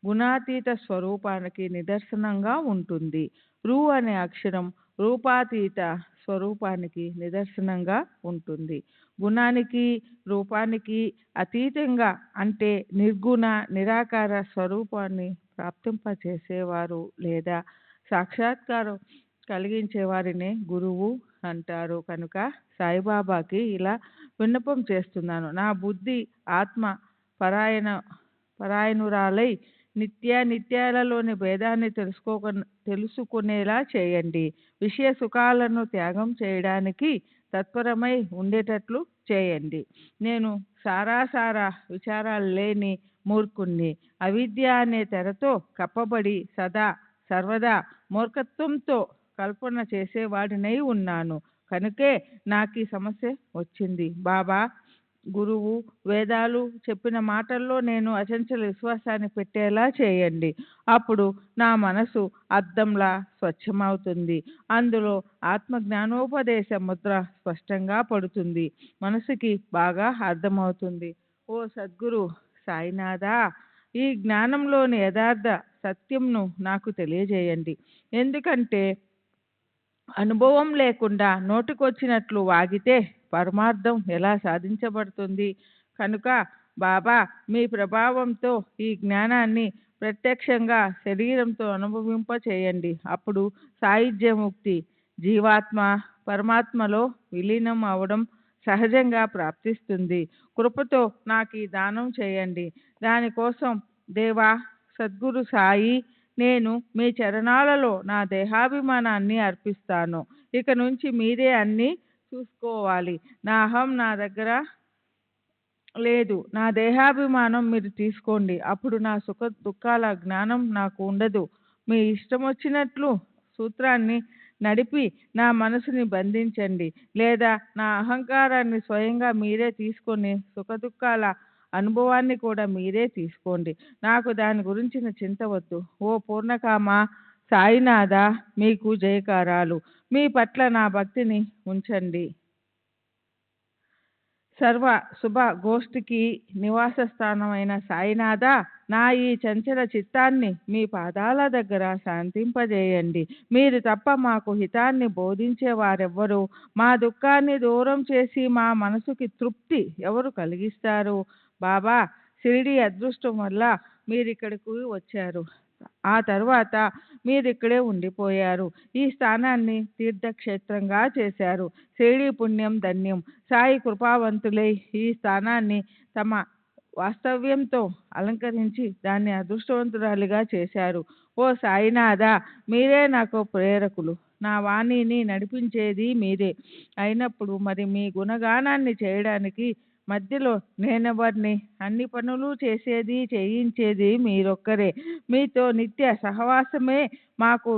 గుణాతీత స్వరూపానికి నిదర్శనంగా ఉంటుంది. రు అనే అక్షరం రూపాతీత స్వరూపానికి నిదర్శనంగా ఉంటుంది. గుణానికి రూపానికి అతీతంగా అంటే నిర్గుణ నిరాకార స్వరూపాన్ని ప్రాప్తింపచేసేవారు లేదా సాక్షాత్కారం కలిగించే వారినే గురువు అంటారు. కనుక సాయిబాబాకి ఇలా విన్నపం చేస్తున్నాను. నా బుద్ధి ఆత్మ పరాయణురాలై నిత్యాలలోని భేదాన్ని తెలుసుకునేలా చేయండి. విషయ సుఖాలను త్యాగం చేయడానికి తత్పరమై ఉండేటట్లు చేయండి. నేను సారా విచారాలు లేని మూర్ఖుణ్ణి. అవిద్య అనే తెరతో కప్పబడి సర్వదా మూర్ఖత్వంతో కల్పన చేసేవాడినై ఉన్నాను. కనుకే నాకు ఈ సమస్య వచ్చింది. బాబా, గురువు, వేదాలు చెప్పిన మాటల్లో నేను అచంచల విశ్వాసాన్ని పెట్టేలా చేయండి. అప్పుడు నా మనసు అద్దంలా స్వచ్ఛమవుతుంది. అందులో ఆత్మజ్ఞానోపదేశ ముద్ర స్పష్టంగా పడుతుంది. మనసుకి బాగా అర్థమవుతుంది. ఓ సద్గురు సాయినాథా, ఈ జ్ఞానంలోని యథార్థ సత్యంను నాకు తెలియజేయండి. ఎందుకంటే అనుభవం లేకుండా నోటికొచ్చినట్లు వాగితే పరమార్థం ఎలా సాధించబడుతుంది? కనుక బాబా, మీ ప్రభావంతో ఈ జ్ఞానాన్ని ప్రత్యక్షంగా శరీరంతో అనుభవింపచేయండి. అప్పుడు సాయుధ్యముక్తి, జీవాత్మ పరమాత్మలో విలీనం అవడం సహజంగా ప్రాప్తిస్తుంది. కృపతో నాకు ఈ దానం చేయండి. దానికోసం దేవా సద్గురు సాయి, నేను మీ చరణాలలో నా దేహాభిమానాన్ని అర్పిస్తాను. ఇక నుంచి మీరే అన్నీ చూసుకోవాలి. నా అహం నా దగ్గర లేదు. నా దేహాభిమానం మీరు తీసుకోండి. అప్పుడు నా సుఖ దుఃఖాల జ్ఞానం నాకు ఉండదు. మీ ఇష్టం వచ్చినట్లు సూత్రాన్ని నడిపి నా మనసుని బంధించండి. లేదా నా అహంకారాన్ని స్వయంగా మీరే తీసుకొని సుఖ దుఃఖాల అనుభవాన్ని కూడా మీరే తీసుకోండి. నాకు దాని గురించిన చింత వద్దు. ఓ పూర్ణకామ సాయినాథ, మీకు జయకారాలు. మీ పట్ల నా భక్తిని ఉంచండి. సర్వ శుభ గోష్ఠికి నివాస స్థానమైన సాయినాథ, నా ఈ చంచల చిత్తాన్ని మీ పాదాల దగ్గర శాంతింపజేయండి. మీరు తప్ప మాకు హితాన్ని బోధించే వారెవ్వరు? మా దుఃఖాన్ని దూరం చేసి మా మనసుకి తృప్తి ఎవరు కలిగిస్తారు? బాబా, షిరిడి అదృష్టం వల్ల మీరిక్కడికి వచ్చారు. ఆ తర్వాత మీరిక్కడే ఉండిపోయారు. ఈ స్థానాన్ని తీర్థక్షేత్రంగా చేశారు. షిరిడి పుణ్యం ధన్యం. సాయి కృపావంతులై ఈ స్థానాన్ని తమ వాస్తవ్యంతో అలంకరించి దాన్ని అదృష్టవంతురాలిగా చేశారు. ఓ సాయినాథ, మీరే నాకు ప్రేరకులు. నా వాణిని నడిపించేది మీరే అయినప్పుడు మరి మీ గుణగానాన్ని చేయడానికి మధ్యలో నేనెవరిని? అన్ని పనులు చేసేది చేయించేది మీరొక్కరే. మీతో నిత్య సహవాసమే మాకు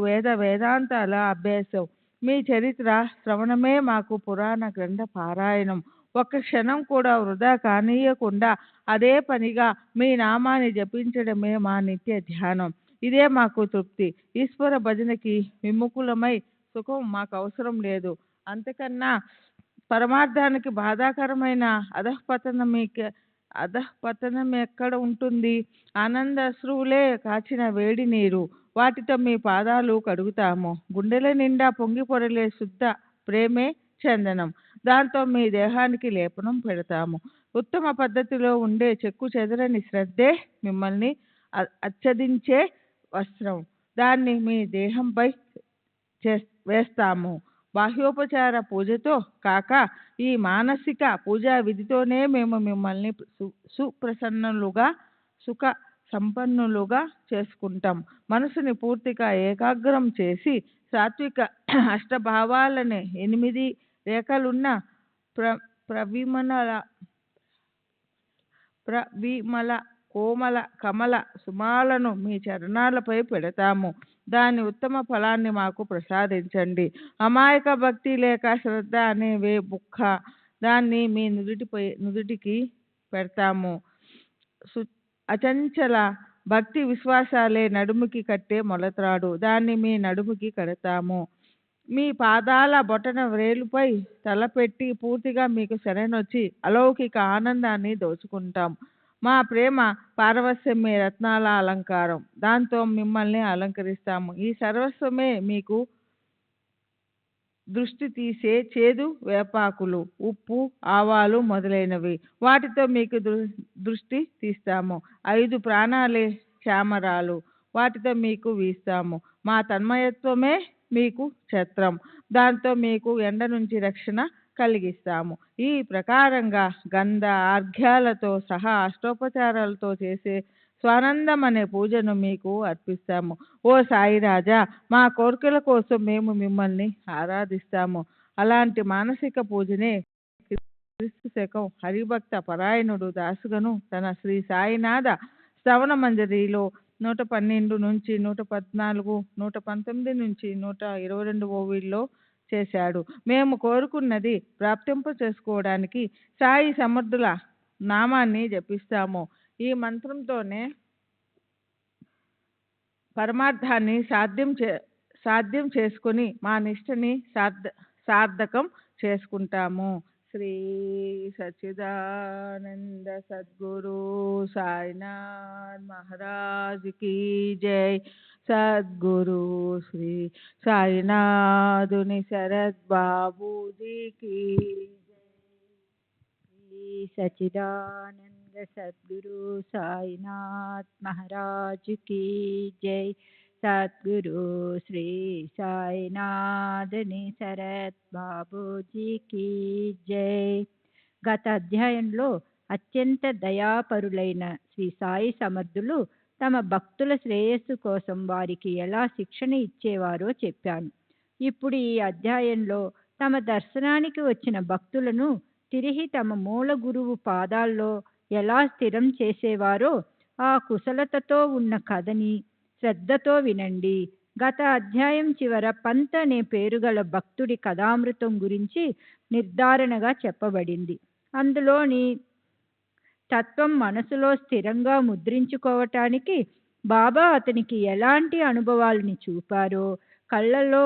వేదాంతాల అభ్యాసం. మీ చరిత్ర శ్రవణమే మాకు పురాణ గ్రంథ పారాయణం. ఒక్క క్షణం కూడా వృధా కానీయకుండా అదే పనిగా మీ నామాన్ని జపించడమే మా నిత్య ధ్యానం. ఇదే మాకు తృప్తి. ఈశ్వర భజనకి విముఖులమై సుఖం మాకు అవసరం లేదు. అంతకన్నా పరమార్థానికి బాధాకరమైన అధఃపతనం ఎక్కడ ఉంటుంది? ఆనందాశ్రువులే కాచిన వేడి నీరు. వాటితో మీ పాదాలు కడుగుతాము. గుండెల నిండా పొంగి పొరలే శుద్ధ ప్రేమే చందనం. దాంతో మీ దేహానికి లేపనం పెడతాము. ఉత్తమ పద్ధతిలో ఉండే చెక్కు చెదరని శ్రద్ధే మిమ్మల్ని ఆచ్ఛాదించే వస్త్రం. దాన్ని మీ దేహంపై వేస్తాము. బాహ్యోపచార పూజతో కాక ఈ మానసిక పూజా విధితోనే మేము మిమ్మల్ని సుప్రసన్నులుగా సుఖ సంపన్నులుగా చేసుకుంటాం. మనసుని పూర్తిగా ఏకాగ్రం చేసి సాత్విక అష్టభావాలని 8 రేఖలున్న ప్రవిమల కోమల కమల సుమాలను మీ చరణాలపై పెడతాము. దాని ఉత్తమ ఫలాన్ని మాకు ప్రసాదించండి. అమాయక భక్తి లేక శ్రద్ధ అనేవే బుక్క. దాన్ని మీ నుదుటికి పెడతాము. అచంచల భక్తి విశ్వాసాలే నడుముకి కట్టే మొలత్రాడు. దాన్ని మీ నడుముకి కడతాము. మీ పాదాల బొటన వ్రేలుపై తలపెట్టి పూర్తిగా మీకు శరణొచ్చి అలౌకిక ఆనందాన్ని దోచుకుంటాం. మా ప్రేమ పారవస్యమే రత్నాల అలంకారం. దాంతో మిమ్మల్ని అలంకరిస్తాము. ఈ సర్వస్వమే మీకు దృష్టి తీసే చేదు వేపాకులు, ఉప్పు, ఆవాలు మొదలైనవి. వాటితో మీకు దృష్టి తీస్తాము. 5 ప్రాణాలే క్షామరాలు. వాటితో మీకు వీస్తాము. మా తన్మయత్వమే మీకు ఛత్రం. దాంతో మీకు ఎండ నుంచి రక్షణ కలిగిస్తాము. ఈ ప్రకారంగా గంధ ఆర్ఘ్యాలతో సహా అష్టోపచారాలతో చేసే స్వానందం అనే పూజను మీకు అర్పిస్తాము. ఓ సాయిరాజా, మా కోరికల కోసం మేము మిమ్మల్ని ఆరాధిస్తాము. అలాంటి మానసిక పూజనే క్రీస్తు శకం హరిభక్త పరాయణుడు దాసుగను తన శ్రీ సాయినాథ శ్రవణ మంజరిలో 112 నుంచి 114, 119 నుంచి 122 ఓవిల్లో చేశాడు. మేము కోరుకున్నది ప్రాప్తింప చేసుకోవడానికి సాయి సమర్థుల నామాన్ని జపిస్తాము. ఈ మంత్రంతోనే పరమార్థాన్ని సాధ్యం చేసుకొని మా నిష్టని సార్థకం చేసుకుంటాము. శ్రీ సచ్చిదానంద సద్గురు సాయినాథ్ మహారాజ్ కీ జై. సద్గురు శ్రీ సాయినాథుని శరత్ బాబూజీ కీ జై. శ్రీ సచ్చిదానంద సద్గురు సాయినాథ్ మహారాజ్ కీ జై. సద్గురు శ్రీ సాయినాథుని శరత్ బాబూజీ కీ జై. గత అధ్యాయంలో అత్యంత దయాపరులైన శ్రీ సాయి సమర్థులు తమ భక్తుల శ్రేయస్సు కోసం వారికి ఎలా శిక్షణ ఇచ్చేవారో చెప్పాను. ఇప్పుడు ఈ అధ్యాయంలో తమ దర్శనానికి వచ్చిన భక్తులను తిరిగి తమ మూల గురువు పాదాల్లో ఎలా స్థిరం చేసేవారో ఆ కుశలతతో ఉన్న కథని శ్రద్ధతో వినండి. గత అధ్యాయం చివర పంత్ అనే పేరుగల భక్తుడి కథామృతం గురించి నిర్ధారణగా చెప్పబడింది. అందులోని తత్వం మనసులో స్థిరంగా ముద్రించుకోవటానికి బాబా అతనికి ఎలాంటి అనుభవాలని చూపారో, కళ్ళలో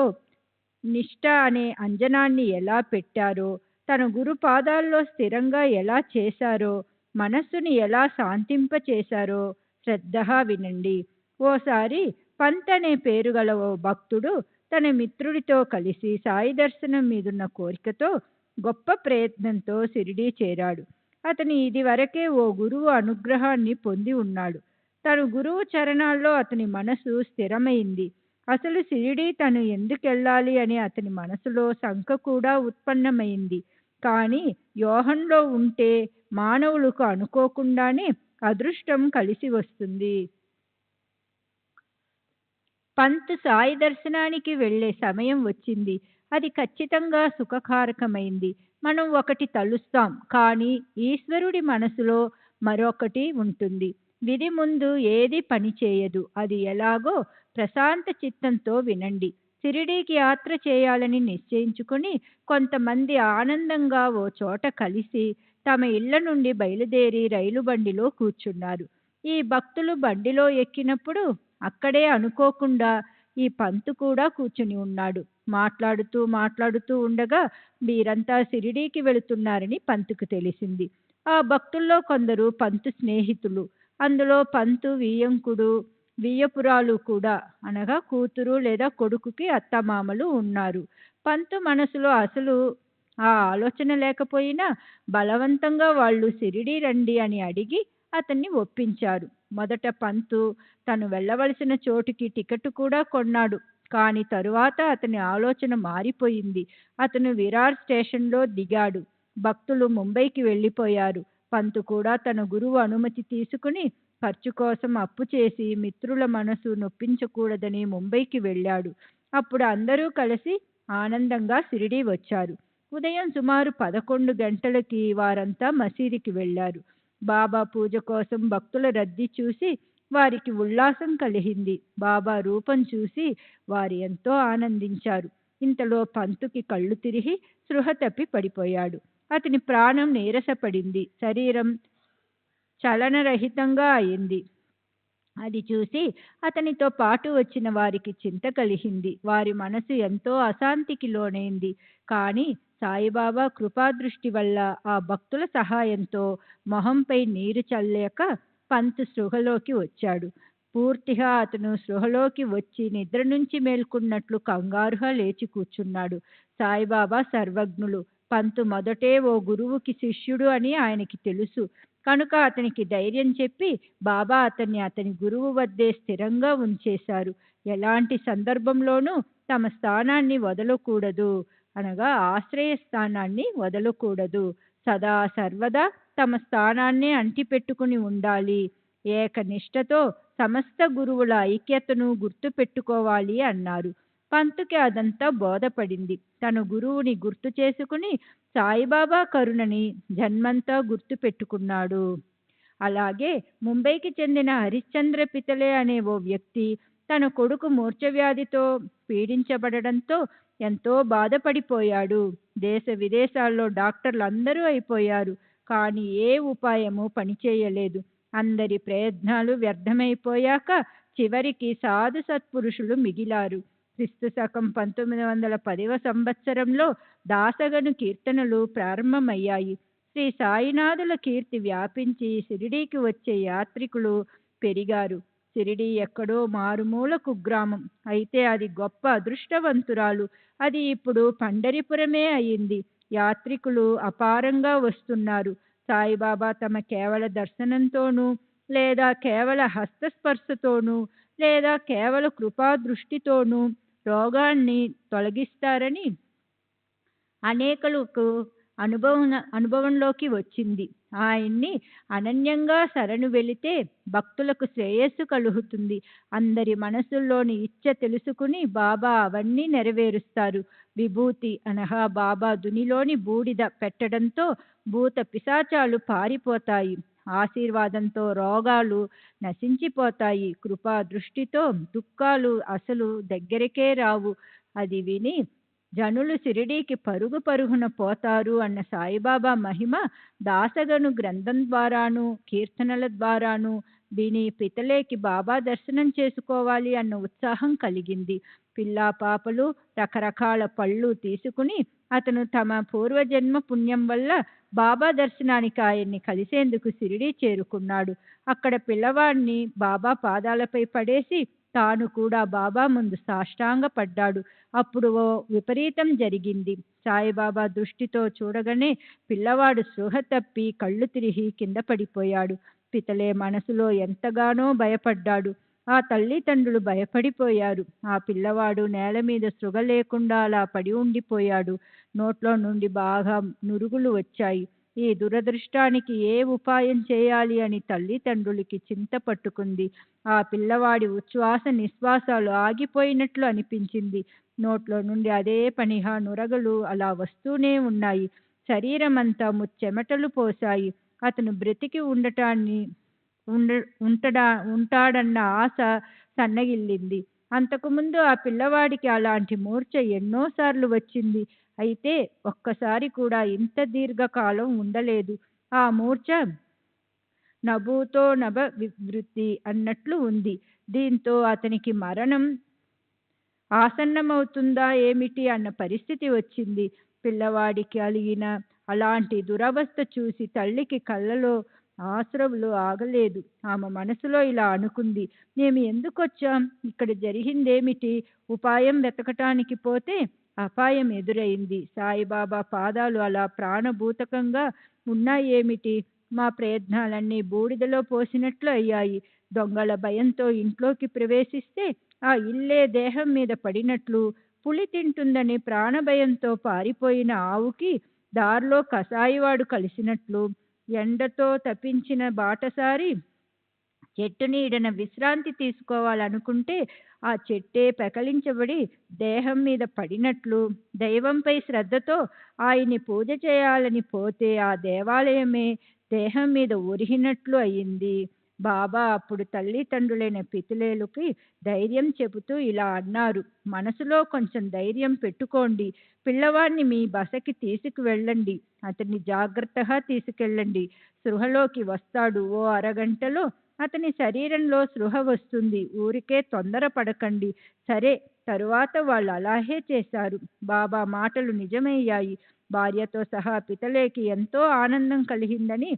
నిష్ఠ అనే అంజనాన్ని ఎలా పెట్టారో, తన గురు పాదాల్లో స్థిరంగా ఎలా చేశారో, మనస్సుని ఎలా శాంతింపచేశారో శ్రద్ధగా వినండి. ఓసారి పంత్ అనే పేరుగల ఓ భక్తుడు తన మిత్రుడితో కలిసి సాయి దర్శనం మీదున్న కోరికతో గొప్ప ప్రయత్నంతో షిరిడీ చేరాడు. అతను ఇదివరకే ఓ గురువు అనుగ్రహాన్ని పొంది ఉన్నాడు. తను గురువు చరణాల్లో అతని మనసు స్థిరమైంది. అసలు షిరిడీ తను ఎందుకెళ్ళాలి అని అతని మనసులో శంక కూడా ఉత్పన్నమైంది. కానీ యోహంలో ఉంటే మానవులకు అనుకోకుండానే అదృష్టం కలిసి వస్తుంది. పంత్ సాయి దర్శనానికి వెళ్ళే సమయం వచ్చింది. అది ఖచ్చితంగా సుఖకారకమైంది. మనం ఒకటి తలుస్తాం, కానీ ఈశ్వరుడి మనసులో మరొకటి ఉంటుంది. విధి ముందు ఏది పని చేయదు. అది ఎలాగో ప్రశాంత చిత్తంతో వినండి. షిరిడీకి యాత్ర చేయాలని నిశ్చయించుకుని కొంతమంది ఆనందంగా ఓ చోట కలిసి తమ ఇళ్ల నుండి బయలుదేరి రైలు బండిలో కూర్చున్నారు. ఈ భక్తులు బండిలో ఎక్కినప్పుడు అక్కడే అనుకోకుండా ఈ పంత్ కూడా కూర్చుని ఉన్నాడు. మాట్లాడుతూ ఉండగా వీరంతా షిరిడీకి వెళుతున్నారని పంతుకు తెలిసింది. ఆ భక్తుల్లో కొందరు పంతు స్నేహితులు. అందులో పంతు వియ్యంకుడు, వియ్యపురాలు కూడా, అనగా కూతురు లేదా కొడుకుకి అత్తమామలు ఉన్నారు. పంతు మనసులో అసలు ఆ ఆలోచన లేకపోయినా బలవంతంగా వాళ్ళు షిరిడీ రండి అని అడిగి అతన్ని ఒప్పించారు. మొదట పంతు తను వెళ్ళవలసిన చోటుకి టికెట్ కూడా కొన్నాడు. కానీ తరువాత అతని ఆలోచన మారిపోయింది. అతను విరార్ స్టేషన్లో దిగాడు. భక్తులు ముంబైకి వెళ్ళిపోయారు. పంతు కూడా తన గురువు అనుమతి తీసుకుని ఖర్చు కోసం అప్పు చేసి మిత్రుల మనసు నొప్పించకూడదని ముంబైకి వెళ్ళాడు. అప్పుడు అందరూ కలిసి ఆనందంగా షిరిడీ వచ్చారు. ఉదయం సుమారు 11 గంటలకి వారంతా మసీదుకి వెళ్ళారు. బాబా పూజ కోసం భక్తుల రద్దీ చూసి వారికి ఉల్లాసం కలిగింది. బాబా రూపం చూసి వారు ఎంతో ఆనందించారు. ఇంతలో పంతుకి కళ్ళు తిరిగి స్పృహ తప్పి పడిపోయాడు. అతని ప్రాణం నీరసపడింది. శరీరం చలనరహితంగా అయింది. అది చూసి అతనితో పాటు వచ్చిన వారికి చింత కలిగింది. వారి మనసు ఎంతో అశాంతికి లోనైంది. కానీ సాయిబాబా కృపాదృష్టి వల్ల ఆ భక్తుల సహాయంతో మొహంపై నీరు చల్లాక పంత్ స్పృహలోకి వచ్చాడు. పూర్తిగా అతను స్పృహలోకి వచ్చి నిద్ర నుంచి మేల్కొన్నట్లు కంగారుగా లేచి కూర్చున్నాడు. సాయిబాబా సర్వజ్ఞులు. పంతు మొదటే ఓ గురువుకి శిష్యుడు అని ఆయనకి తెలుసు కనుక అతనికి ధైర్యం చెప్పి బాబా అతని గురువు వద్దే స్థిరంగా ఉంచేశారు. ఎలాంటి సందర్భంలోనూ తమ స్థానాన్ని వదలకూడదు, అనగా ఆశ్రయ స్థానాన్ని వదలకూడదు. సదా సర్వదా తమ స్థానాన్ని అంటిపెట్టుకుని ఉండాలి. ఏకనిష్టతో సమస్త గురువుల ఐక్యతను గుర్తు పెట్టుకోవాలి అన్నారు. పంతుకి అదంతా బోధపడింది. తన గురువుని గుర్తు చేసుకుని సాయిబాబా కరుణని జన్మంతా గుర్తు పెట్టుకున్నాడు. అలాగే ముంబైకి చెందిన హరిశ్చంద్ర పితలే అనే ఓ వ్యక్తి తన కొడుకు మూర్ఛవ్యాధితో పీడించబడడంతో ఎంతో బాధపడిపోయాడు. దేశ విదేశాల్లో డాక్టర్లు అందరూ అయిపోయారు. కానీ ఏ ఉపాయము పనిచేయలేదు. అందరి ప్రయత్నాలు వ్యర్థమైపోయాక చివరికి సాధు సత్పురుషులు మిగిలారు. క్రీస్తు శకం 1910వ సంవత్సరంలో దాసగను కీర్తనలు ప్రారంభమయ్యాయి. శ్రీ సాయినాథుల కీర్తి వ్యాపించి షిరిడీకి వచ్చే యాత్రికులు పెరిగారు. షిరిడీ ఎక్కడో మారుమూల కుగ్రామం, అయితే అది గొప్ప అదృష్టవంతురాలు. అది ఇప్పుడు పండరిపురమే అయింది. యాత్రికులు అపారంగా వస్తున్నారు. సాయిబాబా తమ కేవల దర్శనంతోనూ లేదా కేవల హస్తస్పర్శతోనూ లేదా కేవల కృపా దృష్టితోనూ రోగాన్ని తొలగిస్తారని అనేకులకు అనుభవంలోకి వచ్చింది. ఆయన్ని అనన్యంగా శరణు వెళితే భక్తులకు శ్రేయస్సు కలుగుతుంది. అందరి మనసుల్లోని ఇచ్చ తెలుసుకుని బాబా అవన్నీ నెరవేరుస్తారు. విభూతి అనగా బాబా దునిలోని బూడిద పెట్టడంతో భూత పిశాచాలు పారిపోతాయి. ఆశీర్వాదంతో రోగాలు నశించిపోతాయి. కృపా దృష్టితో దుఃఖాలు అసలు దగ్గరికే రావు. అది విని జనులు షిరిడీకి పరుగు పరుగున పోతారు అన్న సాయిబాబా మహిమ దాసగను గ్రంథం ద్వారాను కీర్తనల ద్వారాను విని పితలేకి బాబా దర్శనం చేసుకోవాలి అన్న ఉత్సాహం కలిగింది. పిల్లా పాపలు రకరకాల పళ్ళు తీసుకుని అతను తమ పూర్వజన్మ పుణ్యం వల్ల బాబా దర్శనానికి ఆయన్ని కలిసేందుకు షిరిడీ చేరుకున్నాడు. అక్కడ పిల్లవాడిని బాబా పాదాలపై పడేసి తాను కూడా బాబా ముందు సాష్టాంగ పడ్డాడు. అప్పుడు ఓ విపరీతం జరిగింది. సాయిబాబా దృష్టితో చూడగానే పిల్లవాడు స్పృహ తప్పి కళ్ళు తిరిగి కింద పడిపోయాడు. పితలే మనసులో ఎంతగానో భయపడ్డాడు. ఆ తల్లిదండ్రులు భయపడిపోయారు. ఆ పిల్లవాడు నేల మీద స్పృహ లేకుండా అలా పడి ఉండిపోయాడు. నోట్లో నుండి బాగా నురుగులు వచ్చాయి. ఈ దురదృష్టానికి ఏ ఉపాయం చేయాలి అని తల్లిదండ్రులకి చింత పట్టుకుంది. ఆ పిల్లవాడి ఉచ్ఛ్వాస నిశ్వాసాలు ఆగిపోయినట్లు అనిపించింది. నోట్లో నుండి అదే పనిగా నురగలు అలా వస్తూనే ఉన్నాయి. శరీరమంతా ముచ్చెమటలు పోశాయి. అతను బ్రతికి ఉంటాడన్న ఆశ సన్నగిల్లింది. అంతకుముందు ఆ పిల్లవాడికి అలాంటి మూర్ఛ ఎన్నోసార్లు వచ్చింది. అయితే ఒక్కసారి కూడా ఇంత దీర్ఘకాలం ఉండలేదు. ఆ మూర్ఛ నభూతో నభ వివృత్తి అన్నట్లు ఉంది. దీంతో అతనికి మరణం ఆసన్నమవుతుందా ఏమిటి అన్న పరిస్థితి వచ్చింది. పిల్లవాడికి కలిగిన అలాంటి దురవస్థ చూసి తల్లికి కళ్ళలో ఆశ్రువులు ఆగలేదు. ఆమె మనసులో ఇలా అనుకుంది, మేము ఎందుకు వచ్చాం? ఇక్కడ జరిగిందేమిటి? ఉపాయం వెతకటానికి పోతే అపాయం ఎదురైంది. సాయిబాబా పాదాలు అలా ప్రాణభూతకంగా ఉన్నాయేమిటి? మా ప్రయత్నాలన్నీ బూడిదలో పోసినట్లు అయ్యాయి. దొంగల భయంతో ఇంట్లోకి ప్రవేశిస్తే ఆ ఇల్లే దేహం మీద పడినట్లు, పులి తింటుందని ప్రాణభయంతో పారిపోయిన ఆవుకి దారిలో కసాయివాడు కలిసినట్లు, ఎండతో తప్పించిన బాటసారి చెట్టు నీడన విశ్రాంతి తీసుకోవాలనుకుంటే ఆ చెట్టే పెకలించబడి దేహం మీద పడినట్లు, దైవంపై శ్రద్ధతో ఆయన్ని పూజ చేయాలని పోతే ఆ దేవాలయమే దేహం మీద ఒరిగినట్లు అయింది. బాబా అప్పుడు తల్లిదండ్రులైన పితలేలుకి ధైర్యం చెబుతూ ఇలా అన్నారు, మనసులో కొంచెం ధైర్యం పెట్టుకోండి. పిల్లవాడిని మీ బసకి తీసుకువెళ్ళండి. అతన్ని జాగ్రత్తగా తీసుకెళ్ళండి. స్పృహలోకి వస్తాడు. ఓ అరగంటలో అతని శరీరంలో స్పృహ వస్తుంది. ఊరికే తొందరపడకండి. సరే, తరువాత వాళ్ళు అలాగే చేశారు. బాబా మాటలు నిజమయ్యాయి. భార్యతో సహా పితలేకి ఎంతో ఆనందం కలిగిందని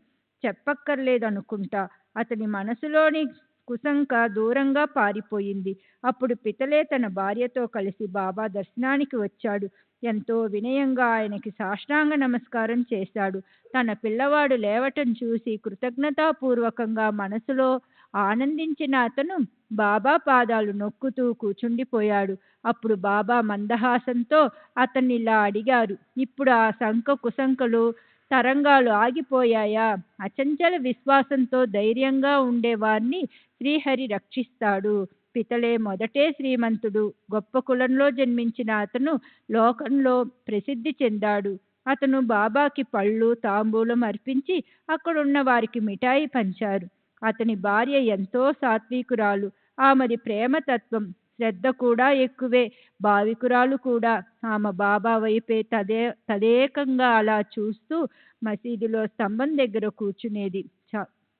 చెప్పక్కర్లేదనుకుంటా. అతని మనసులోని కుశంక దూరంగా పారిపోయింది. అప్పుడు పితలే తన భార్యతో కలిసి బాబా దర్శనానికి వచ్చాడు. ఎంతో వినయంగా ఆయనకి సాష్టాంగ నమస్కారం చేశాడు. తన పిల్లవాడు లేవటం చూసి కృతజ్ఞతాపూర్వకంగా మనసులో ఆనందించిన అతను బాబా పాదాలు నొక్కుతూ కూచుండిపోయాడు. అప్పుడు బాబా మందహాసంతో అతన్ని ఇలా అడిగారు, ఇప్పుడు ఆ శంఖ కుశంకలు తరంగాలు ఆగిపోయాయా? అచంచల విశ్వాసంతో ధైర్యంగా ఉండేవారిని శ్రీహరి రక్షిస్తాడు. పితలే మొదటే శ్రీమంతుడు. గొప్ప కులంలో జన్మించిన అతను లోకంలో ప్రసిద్ధి చెందాడు. అతను బాబాకి పళ్ళు తాంబూలం అర్పించి అక్కడున్న వారికి మిఠాయి పంచారు. అతని భార్య ఎంతో సాత్వికురాలు. ఆమెది ప్రేమతత్వం, శ్రద్ధ కూడా ఎక్కువే. భావికురాలు కూడా. ఆమె బాబా వైపే తదేకంగా అలా చూస్తూ మసీదులో స్తంభం దగ్గర కూర్చునేది.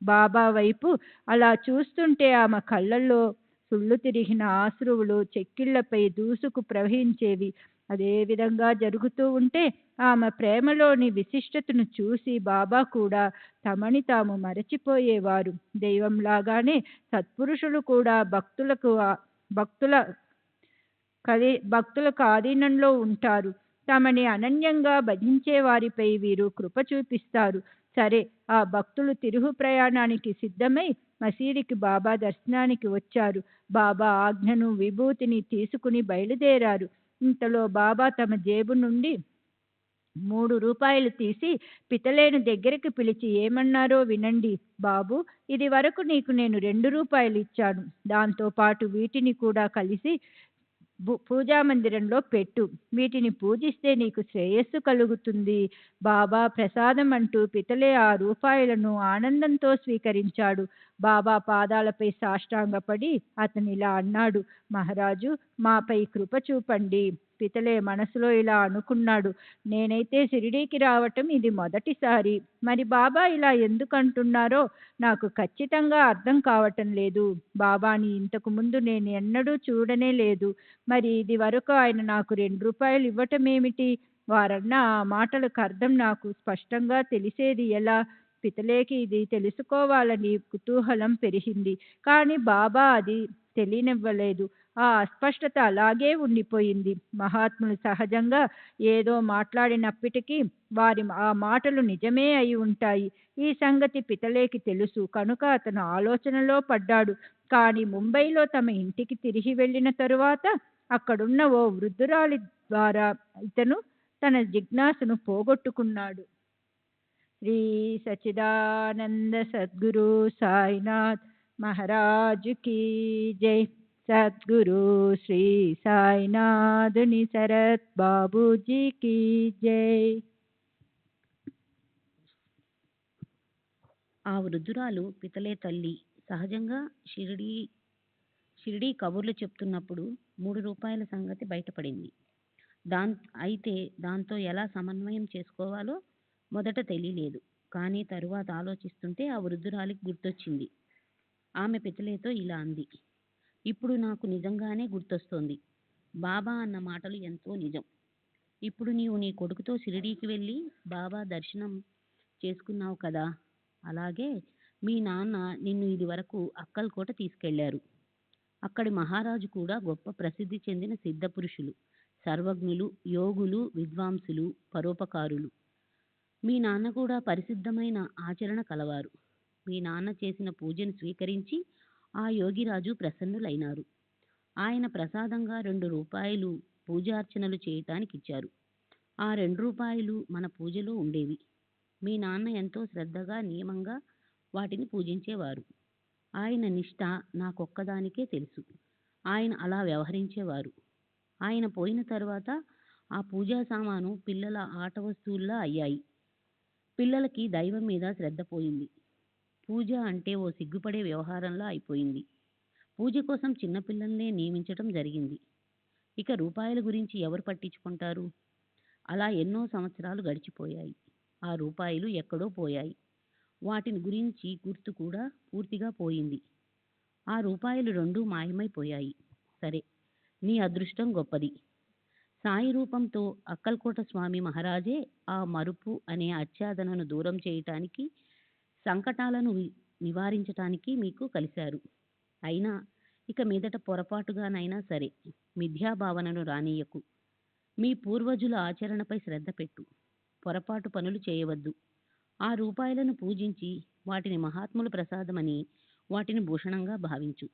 బాబా వైపు అలా చూస్తుంటే ఆమె కళ్ళల్లో సుళ్ళు తిరిగిన ఆశ్రువులు చెక్కిళ్లపై దూసుకు ప్రవహించేవి. అదే విధంగా జరుగుతూ ఉంటే ఆమె ప్రేమలోని విశిష్టతను చూసి బాబా కూడా తమని తాము మరచిపోయేవారు. దైవంలాగానే సత్పురుషులు కూడా భక్తులకు ఆధీనంలో ఉంటారు. తమని అనన్యంగా భజించే వారిపై వీరు కృప చూపిస్తారు. సరే, ఆ భక్తులు తిరుగు ప్రయాణానికి సిద్ధమై మసీదుకి బాబా దర్శనానికి వచ్చారు. బాబా ఆజ్ఞను విభూతిని తీసుకుని బయలుదేరారు. ఇంతలో బాబా తమ జేబు నుండి 3 రూపాయలు తీసి పితలేని దగ్గరికి పిలిచి ఏమన్నారో వినండి. బాబు, ఇది వరకు నీకు నేను 2 రూపాయలు ఇచ్చాను. దాంతో పాటు వీటిని కూడా కలిసి పూజా మందిరంలో పెట్టు. వీటిని పూజిస్తే నీకు శ్రేయస్సు కలుగుతుంది. బాబా ప్రసాదం అంటూ పితలే ఆ రూపాయలను ఆనందంతో స్వీకరించాడు. బాబా పాదాలపై సాష్టాంగపడి అతనిలా అన్నాడు, మహారాజు, మాపై కృప చూపండి. పితలే మనసులో ఇలా అనుకున్నాడు, నేనైతే షిరిడీకి రావటం ఇది మొదటిసారి. మరి బాబా ఇలా ఎందుకంటున్నారో నాకు ఖచ్చితంగా అర్థం కావటం లేదు. బాబాని ఇంతకు ముందు నేను ఎన్నడూ చూడనే లేదు. మరి ఇది వరకు ఆయన నాకు 2 రూపాయలు ఇవ్వటమేమిటి? వారన్న ఆ మాటలకు అర్థం నాకు స్పష్టంగా తెలిసేది ఎలా? పితలేకి ఇది తెలుసుకోవాలని కుతూహలం పెరిగింది. కానీ బాబా అది తెలియనివ్వలేదు. ఆ అస్పష్టత అలాగే ఉండిపోయింది. మహాత్ములు సహజంగా ఏదో మాట్లాడినప్పటికీ వారి ఆ మాటలు నిజమే అయి ఉంటాయి. ఈ సంగతి పితలేకి తెలుసు. కనుక అతను ఆలోచనలో పడ్డాడు. కానీ ముంబైలో తమ ఇంటికి తిరిగి వెళ్ళిన తరువాత అక్కడున్న ఓ వృద్ధురాలి ద్వారా ఇతను తన జిజ్ఞాసను పోగొట్టుకున్నాడు. శ్రీ సచ్చిదానంద సద్గురు సాయినాథ్ మహారాజు కీ జై. సద్గురు శ్రీ సాయినాథుని శరత్ బాబూజీ కీ జై. ఆ వృద్ధురాలు పితలే తల్లి. సహజంగా షిరిడీ కబుర్లు చెప్తున్నప్పుడు 3 రూపాయల సంగతి బయటపడింది. అయితే దాంతో ఎలా సమన్వయం చేసుకోవాలో మొదట తెలియలేదు. కానీ తరువాత ఆలోచిస్తుంటే ఆ వృద్ధురాలికి గుర్తొచ్చింది. ఆమె పితలేతో ఇలా అంది, ఇప్పుడు నాకు నిజంగానే గుర్తొస్తోంది. బాబా అన్న మాటలు ఎంతో నిజం. ఇప్పుడు నీవు నీ కొడుకుతో షిరిడీకి వెళ్ళి బాబా దర్శనం చేసుకున్నావు కదా, అలాగే మీ నాన్న నిన్ను ఇది వరకు అక్కల్కోట తీసుకెళ్లారు. అక్కడి మహారాజు కూడా గొప్ప ప్రసిద్ధి చెందిన సిద్ధపురుషులు, సర్వజ్ఞులు, యోగులు, విద్వాంసులు, పరోపకారులు. మీ నాన్న కూడా పరిశుద్ధమైన ఆచరణ కలవారు. మీ నాన్న చేసిన పూజను స్వీకరించి ఆ యోగిరాజు ప్రసన్నులైనారు. ఆయన ప్రసాదంగా 2 రూపాయలు పూజార్చనలు చేయటానికి ఇచ్చారు. ఆ 2 రూపాయలు మన పూజలో ఉండేవి. మీ నాన్న ఎంతో శ్రద్ధగా నియమంగా వాటిని పూజించేవారు. ఆయన నిష్ఠ నాకొక్కదానికే తెలుసు. ఆయన అలా వ్యవహరించేవారు. ఆయన పోయిన తర్వాత ఆ పూజా సామాను పిల్లల ఆట వస్తువుల్లా అయ్యాయి. పిల్లలకి దైవం మీద శ్రద్ధ పోయింది. పూజ అంటే ఓ సిగ్గుపడే వ్యవహారంలా అయిపోయింది. పూజ కోసం చిన్నపిల్లల్నే నియమించటం జరిగింది. ఇక రూపాయల గురించి ఎవరు పట్టించుకుంటారు? అలా ఎన్నో సంవత్సరాలు గడిచిపోయాయి. ఆ రూపాయలు ఎక్కడో పోయాయి. వాటిని గురించి గుర్తు కూడా పూర్తిగా పోయింది. ఆ రూపాయలు రెండూ మాయమైపోయాయి. సరే, నీ అదృష్టం గొప్పది. సాయి రూపంతో అక్కల్కోట స్వామి మహారాజే ఆ మరుపు అనే ఆచ్ఛాదనను దూరం చేయటానికి, సంకటాలను నివారించటానికి మీకు కలిశారు. అయినా ఇక మీదట పొరపాటుగానైనా సరే మిథ్యాభావనను రానీయకు. మీ పూర్వజుల ఆచరణపై శ్రద్ధ పెట్టు. పొరపాటు పనులు చేయవద్దు. ఆ రూపాయలను పూజించి వాటిని మహాత్ముల ప్రసాదమని, వాటిని భూషణంగా భావించు.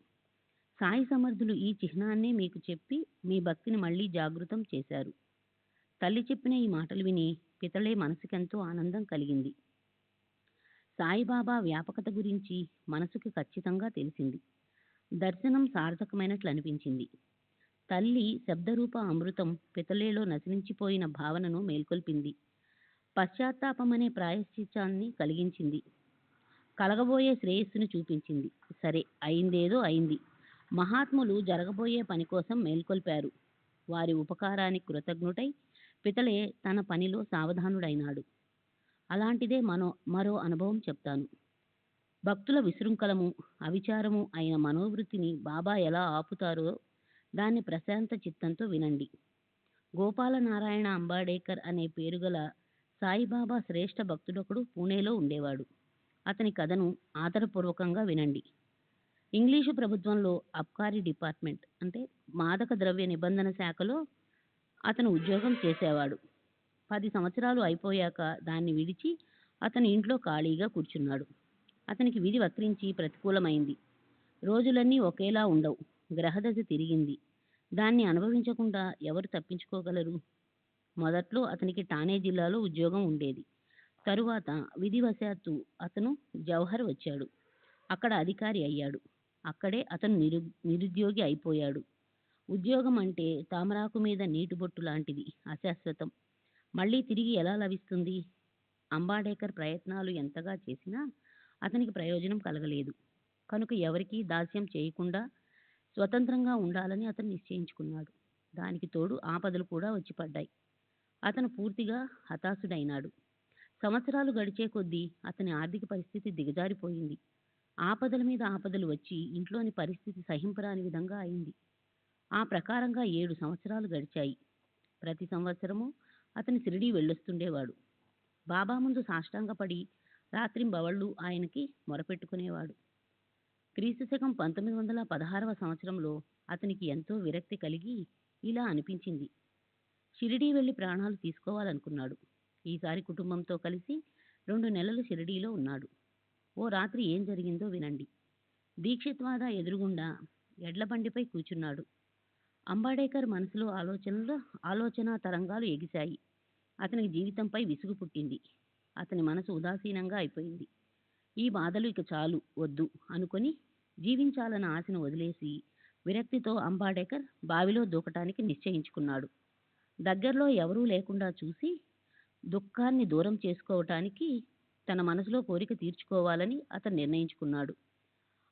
సాయి సమర్థులు ఈ చిహ్నాన్నే మీకు చెప్పి మీ భక్తిని మళ్ళీ జాగృతం చేశారు. తల్లి చెప్పిన ఈ మాటలు విని పితళే మనసుకెంతో ఆనందం కలిగింది. సాయిబాబా వ్యాపకత గురించి మనసుకి ఖచ్చితంగా తెలిసింది. దర్శనం సార్థకమైనట్లు అనిపించింది. తల్లి శబ్దరూప అమృతం పితలేలో నశించిపోయిన భావనను మేల్కొల్పింది. పశ్చాత్తాపమనే ప్రాయశ్చిత్తాన్ని కలిగించింది. కలగబోయే శ్రేయస్సును చూపించింది. సరే, అయిందేదో అయింది. మహాత్ములు జరగబోయే పని కోసం మేల్కొల్పారు. వారి ఉపకారానికి కృతజ్ఞుడై పితలే తన పనిలో సావధానుడైనాడు. అలాంటిదే మరో అనుభవం చెప్తాను. భక్తుల విశృంఖలము, అవిచారము అయిన మనోవృత్తిని బాబా ఎలా ఆపుతారో దాన్ని ప్రశాంత చిత్తంతో వినండి. గోపాలనారాయణ అంబాడేకర్ అనే పేరుగల సాయిబాబా శ్రేష్ఠ భక్తుడొకడు పూణేలో ఉండేవాడు. అతని కథను ఆదరపూర్వకంగా వినండి. ఇంగ్లీషు ప్రభుత్వంలో అబ్కారీ డిపార్ట్మెంట్ అంటే మాదక ద్రవ్య నిబంధన శాఖలో అతను ఉద్యోగం చేసేవాడు. 10 సంవత్సరాలు అయిపోయాక దాన్ని విడిచి అతను ఇంట్లో ఖాళీగా కూర్చున్నాడు. అతనికి విధి వక్రించి ప్రతికూలమైంది. రోజులన్నీ ఒకేలా ఉండవు. గ్రహదశ తిరిగింది. దాన్ని అనుభవించకుండా ఎవరు తప్పించుకోగలరు? మొదట్లో అతనికి ఠానే జిల్లాలో ఉద్యోగం ఉండేది. తరువాత విధివశాత్తు అతను జవహర్ వచ్చాడు. అక్కడ అధికారి అయ్యాడు. అక్కడే అతను నిరుద్యోగి అయిపోయాడు. ఉద్యోగం అంటే తామరాకు మీద నీటి బొట్టు లాంటిది, అశాశ్వతం. మళ్ళీ తిరిగి ఎలా లభిస్తుంది? అంబాడేకర్ ప్రయత్నాలు ఎంతగా చేసినా అతనికి ప్రయోజనం కలగలేదు. కనుక ఎవరికీ దాస్యం చేయకుండా స్వతంత్రంగా ఉండాలని అతను నిశ్చయించుకున్నాడు. దానికి తోడు ఆపదలు కూడా వచ్చి పడ్డాయి. అతను పూర్తిగా హతాశుడైనాడు. సంవత్సరాలు గడిచే కొద్దీ అతని ఆర్థిక పరిస్థితి దిగజారిపోయింది. ఆపదల మీద ఆపదలు వచ్చి ఇంట్లోని పరిస్థితి సహింపరాని విధంగా అయింది. ఆ ప్రకారంగా 7 సంవత్సరాలు గడిచాయి. ప్రతి సంవత్సరము అతను షిరిడీ వెళ్ళొస్తుండేవాడు. బాబా ముందు సాష్టాంగపడి రాత్రింబవళ్ళు ఆయనకి మొరపెట్టుకునేవాడు. క్రీస్తుశకం 1916వ సంవత్సరంలో అతనికి ఎంతో విరక్తి కలిగి ఇలా అనిపించింది. షిరిడీ వెళ్ళి ప్రాణాలు తీసుకోవాలనుకున్నాడు. ఈసారి కుటుంబంతో కలిసి 2 నెలలు షిరిడీలో ఉన్నాడు. ఓ రాత్రి ఏం జరిగిందో వినండి. దీక్షిత్వాద ఎదురుగుండా ఎడ్లబండిపై కూర్చున్నాడు. అంబాడేకర్ మనసులో ఆలోచన తరంగాలు ఎగిశాయి. అతనికి జీవితంపై విసుగు పుట్టింది. అతని మనసు ఉదాసీనంగా అయిపోయింది. ఈ బాధలు ఇక చాలు, వద్దు అనుకొని జీవించాలన్న ఆశను వదిలేసి విరక్తితో అంబాడేకర్ బావిలో దూకటానికి నిశ్చయించుకున్నాడు. దగ్గరలో ఎవరూ లేకుండా చూసి దుఃఖాన్ని దూరం చేసుకోవటానికి తన మనసులో కోరిక తీర్చుకోవాలని అతను నిర్ణయించుకున్నాడు.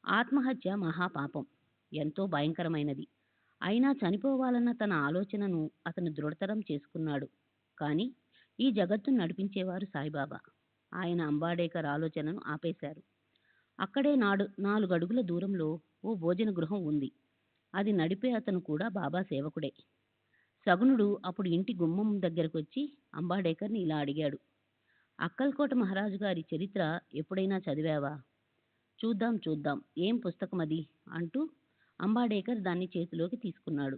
ఆత్మహత్య మహాపాపం, ఎంతో భయంకరమైనది. అయినా చనిపోవాలన్న తన ఆలోచనను అతను దృఢతరం చేసుకున్నాడు. కానీ ఈ జగత్తును నడిపించేవారు సాయిబాబా. ఆయన అంబాడేకర్ ఆలోచనను ఆపేశారు. అక్కడే 4 అడుగుల దూరంలో ఓ భోజన గృహం ఉంది. అది నడిపే అతను కూడా బాబా సేవకుడే. సగునుడు అప్పుడు ఇంటి గుమ్మం దగ్గరకు వచ్చి అంబాడేకర్ని ఇలా అడిగాడు. అక్కల్కోట మహారాజు గారి చరిత్ర ఎప్పుడైనా చదివావా? చూద్దాం, ఏం పుస్తకం అది అంటూ అంబాడేకర్ దాన్ని చేతిలోకి తీసుకున్నాడు.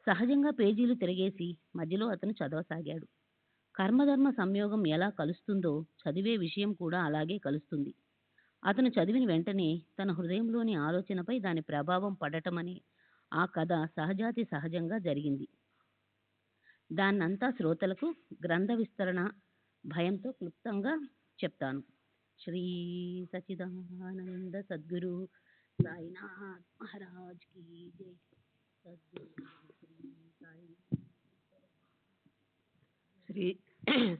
సహజంగా పేజీలు తిరగేసి మధ్యలో అతను చదవసాగాడు. కర్మధర్మ సంయోగం ఎలా కలుస్తుందో చదివే విషయం కూడా అలాగే కలుస్తుంది. అతను చదివిన వెంటనే తన హృదయంలోని ఆలోచనపై దాని ప్రభావం పడటమనే ఆ కథ సహజాతి సహజంగా జరిగింది. దాన్నంతా శ్రోతలకు గ్రంథ విస్తరణ భయంతో క్లుప్తంగా చెప్తాను. శ్రీ సచ్చిదానంద సద్గురు సాయినాథ్ మహారాజ్ కీ జై. సద్గురు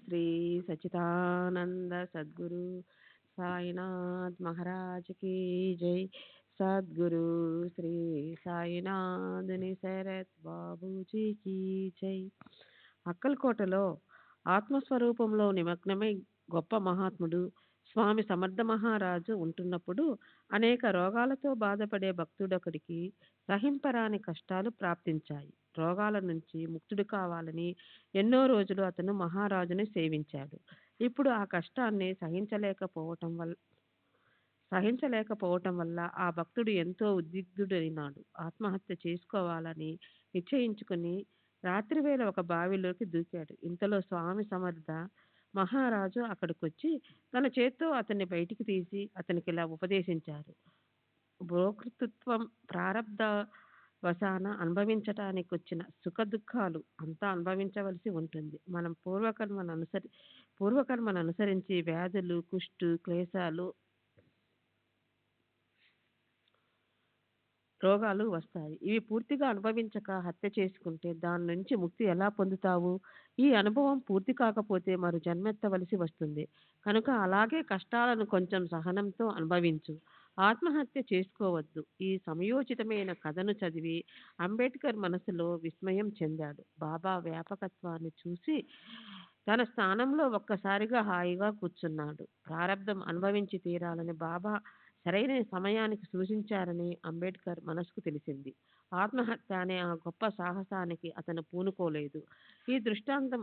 శ్రీ సచ్చిదానంద సద్గురు సాయినాథ్ మహారాజ్ కీ జై. సద్గురు శ్రీ సాయినాథ్ నిసరత్ బాబూజీ కీ జై. అక్కల్కోటలో ఆత్మస్వరూపంలో నిమగ్నమై గొప్ప మహాత్ముడు స్వామి సమర్థ మహారాజు ఉంటున్నప్పుడు అనేక రోగాలతో బాధపడే భక్తుడొకడికి సహింపరాని కష్టాలు ప్రాప్తించాయి. రోగాల నుంచి ముక్తుడు కావాలని ఎన్నో రోజులు అతను మహారాజుని సేవించాడు. ఇప్పుడు ఆ కష్టాన్ని సహించలేకపోవటం వల్ల ఆ భక్తుడు ఎంతో ఉద్విగ్నుడైనాడు. ఆత్మహత్య చేసుకోవాలని నిశ్చయించుకుని రాత్రివేళ ఒక బావిలోకి దూకాడు. ఇంతలో స్వామి సమర్థ మహారాజు అక్కడికొచ్చి తన చేత్తో అతన్ని బయటికి తీసి అతనికి ఇలా ఉపదేశించారు. భోక్తృత్వం ప్రారబ్ధ వశాన అనుభవించటానికి వచ్చిన సుఖ దుఃఖాలు అంతా అనుభవించవలసి ఉంటుంది. మనం పూర్వకర్మను అనుసరించి వ్యాధులు, కుష్టు, క్లేశాలు, రోగాలు వస్తాయి. ఇవి పూర్తిగా అనుభవించక హత్య చేసుకుంటే దాని నుంచి ముక్తి ఎలా పొందుతావు? ఈ అనుభవం పూర్తి కాకపోతే మరు జన్మెత్తవలసి వస్తుంది. కనుక అలాగే కష్టాలను కొంచెం సహనంతో అనుభవించు. ఆత్మహత్య చేసుకోవద్దు. ఈ సమయోచితమైన కథను చదివి అంబేద్కర్ మనసులో విస్మయం చెందాడు. బాబా వ్యాపకత్వాన్ని చూసి తన స్థానంలో ఒక్కసారిగా హాయిగా కూర్చున్నాడు. ప్రారబ్ధం అనుభవించి తీరాలని బాబా సరైన సమయానికి సూచించారని అంబేద్కర్ మనసుకు తెలిసింది. ఆత్మహత్య అనే ఆ గొప్ప సాహసానికి అతను పూనుకోలేదు. ఈ దృష్టాంతం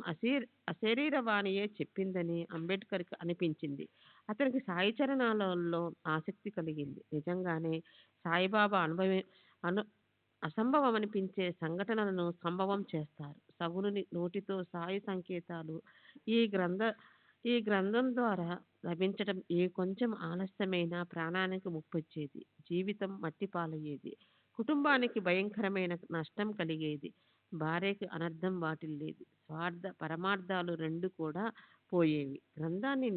అశరీరవాణియే చెప్పిందని అంబేద్కర్కి అనిపించింది. అతనికి సాయి చరణాలలో ఆసక్తి కలిగింది. నిజంగానే సాయిబాబా అసంభవం అనిపించే సంఘటనలను సంభవం చేస్తారు. సగునుని నోటితో సాయి సంకేతాలు ఈ గ్రంథం ద్వారా లభించటం ఏ కొంచెం ఆలస్యమైన ప్రాణానికి ముప్పొచ్చేది. జీవితం మట్టిపాలయ్యేది. కుటుంబానికి భయంకరమైన నష్టం కలిగేది. భార్యకి అనర్థం వాటిల్లేది. పరమార్థాలు రెండు కూడా పోయేవి. గ్రంథాన్ని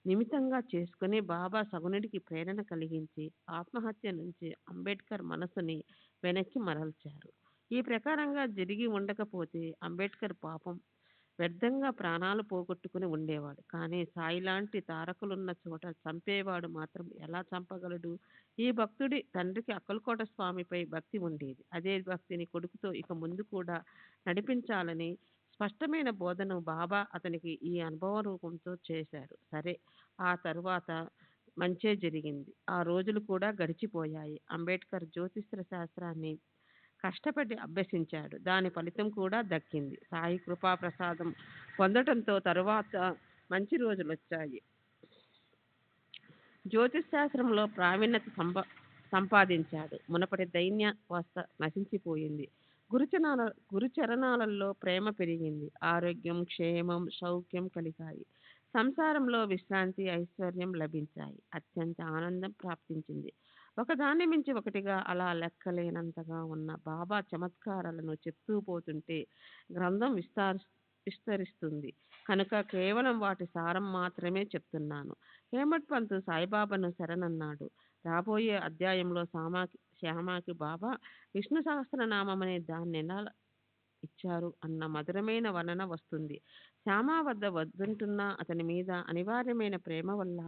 నిమిత్తంగా చేసుకుని బాబా సగునుడికి ప్రేరణ కలిగించి ఆత్మహత్య నుంచి అంబేద్కర్ మనసుని వెనక్కి మరల్చారు. ఈ ప్రకారంగా జరిగి ఉండకపోతే అంబేద్కర్ పాపం వ్యర్థంగా ప్రాణాలు పోగొట్టుకుని ఉండేవాడు. కానీ సాయి లాంటి తారకులున్న చోట చంపేవాడు మాత్రం ఎలా చంపగలడు? ఈ భక్తుడి తండ్రికి అక్కలకోట స్వామిపై భక్తి ఉండేది. అదే భక్తిని కొడుకుతో ఇక ముందు కూడా నడిపించాలని స్పష్టమైన బోధను బాబా అతనికి ఈ అనుభవ రూపంతో చేశారు. సరే, ఆ తరువాత మంచే జరిగింది. ఆ రోజులు కూడా గడిచిపోయాయి. అంబేద్కర్ జ్యోతిష్య శాస్త్రాన్ని కష్టపడి అభ్యసించాడు. దాని ఫలితం కూడా దక్కింది. సాయి కృపా ప్రసాదం పొందటంతో తరువాత మంచి రోజులు వచ్చాయి. జ్యోతిష్ శాస్త్రంలో ప్రావీణ్యత సంపాదించాడు. మునపటి దైన్యావస్థ నశించిపోయింది. గురుచరణాలలో ప్రేమ పెరిగింది. ఆరోగ్యం, క్షేమం, సౌఖ్యం కలిగాయి. సంసారంలో విశ్రాంతి, ఐశ్వర్యం లభించాయి. అత్యంత ఆనందం ప్రాప్తించింది. ఒకదాన్ని మించి ఒకటిగా అలా లెక్కలేనంతగా ఉన్న బాబా చమత్కారాలను చెప్తూ పోతుంటే గ్రంథం విస్తరిస్తుంది. కనుక కేవలం వాటి సారం మాత్రమే చెప్తున్నాను. హేమట్ పంత్ సాయిబాబాను శరణన్నాడు. రాబోయే అధ్యాయంలో శ్యామాకి బాబా విష్ణు సహస్రనామం అనే దాన్ని ఎలా ఇచ్చారు అన్న మధురమైన వర్ణన వస్తుంది. శ్యామ వద్ద వద్దంటున్న అతని మీద అనివార్యమైన ప్రేమ వల్ల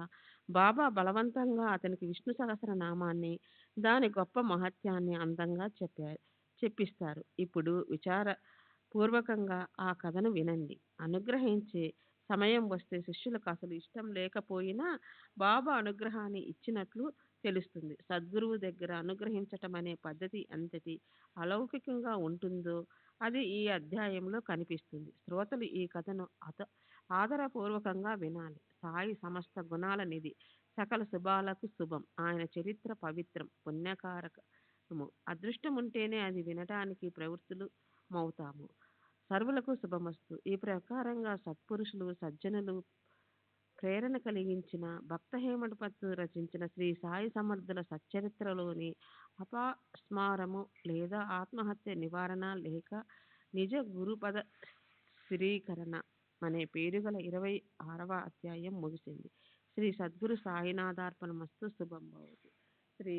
బాబా బలవంతంగా అతనికి విష్ణు సహస్రనామాన్ని, దాని గొప్ప మహత్యాన్ని అందంగా చెప్పిస్తారు. ఇప్పుడు విచారపూర్వకంగా ఆ కథను వినండి. అనుగ్రహించే సమయం వస్తే శిష్యులకు అసలు ఇష్టం లేకపోయినా బాబా అనుగ్రహాన్ని ఇచ్చినట్లు తెలుస్తుంది. సద్గురువు దగ్గర అనుగ్రహించటం అనే పద్ధతి ఎంతటి అలౌకికంగా ఉంటుందో అది ఈ అధ్యాయంలో కనిపిస్తుంది. శ్రోతలు ఈ కథను ఆదరపూర్వకంగా వినాలి. సాయి సమస్త గుణాల నిధి, సకల శుభాలకు శుభం. ఆయన చరిత్ర పవిత్రం, పుణ్యకారకము. అదృష్టం ఉంటేనే అది వినటానికి ప్రవృత్తులు మవుతాము. సర్వులకు శుభమస్తు. ఈ ప్రకారంగా సత్పురుషులు, సజ్జనులు ప్రేరణ కలిగించిన భక్త హేమట్ పంత్ రచించిన శ్రీ సాయి సమర్థుల సచ్చరిత్రలోని అపస్మారము లేదా ఆత్మహత్య నివారణ లేక నిజ గురుపద స్థిరీకరణ అనే పేరుగల 26వ అధ్యాయం ముగిసింది. శ్రీ సద్గురు సాయినాథార్పణమస్తు. శుభం భవతు. శ్రీ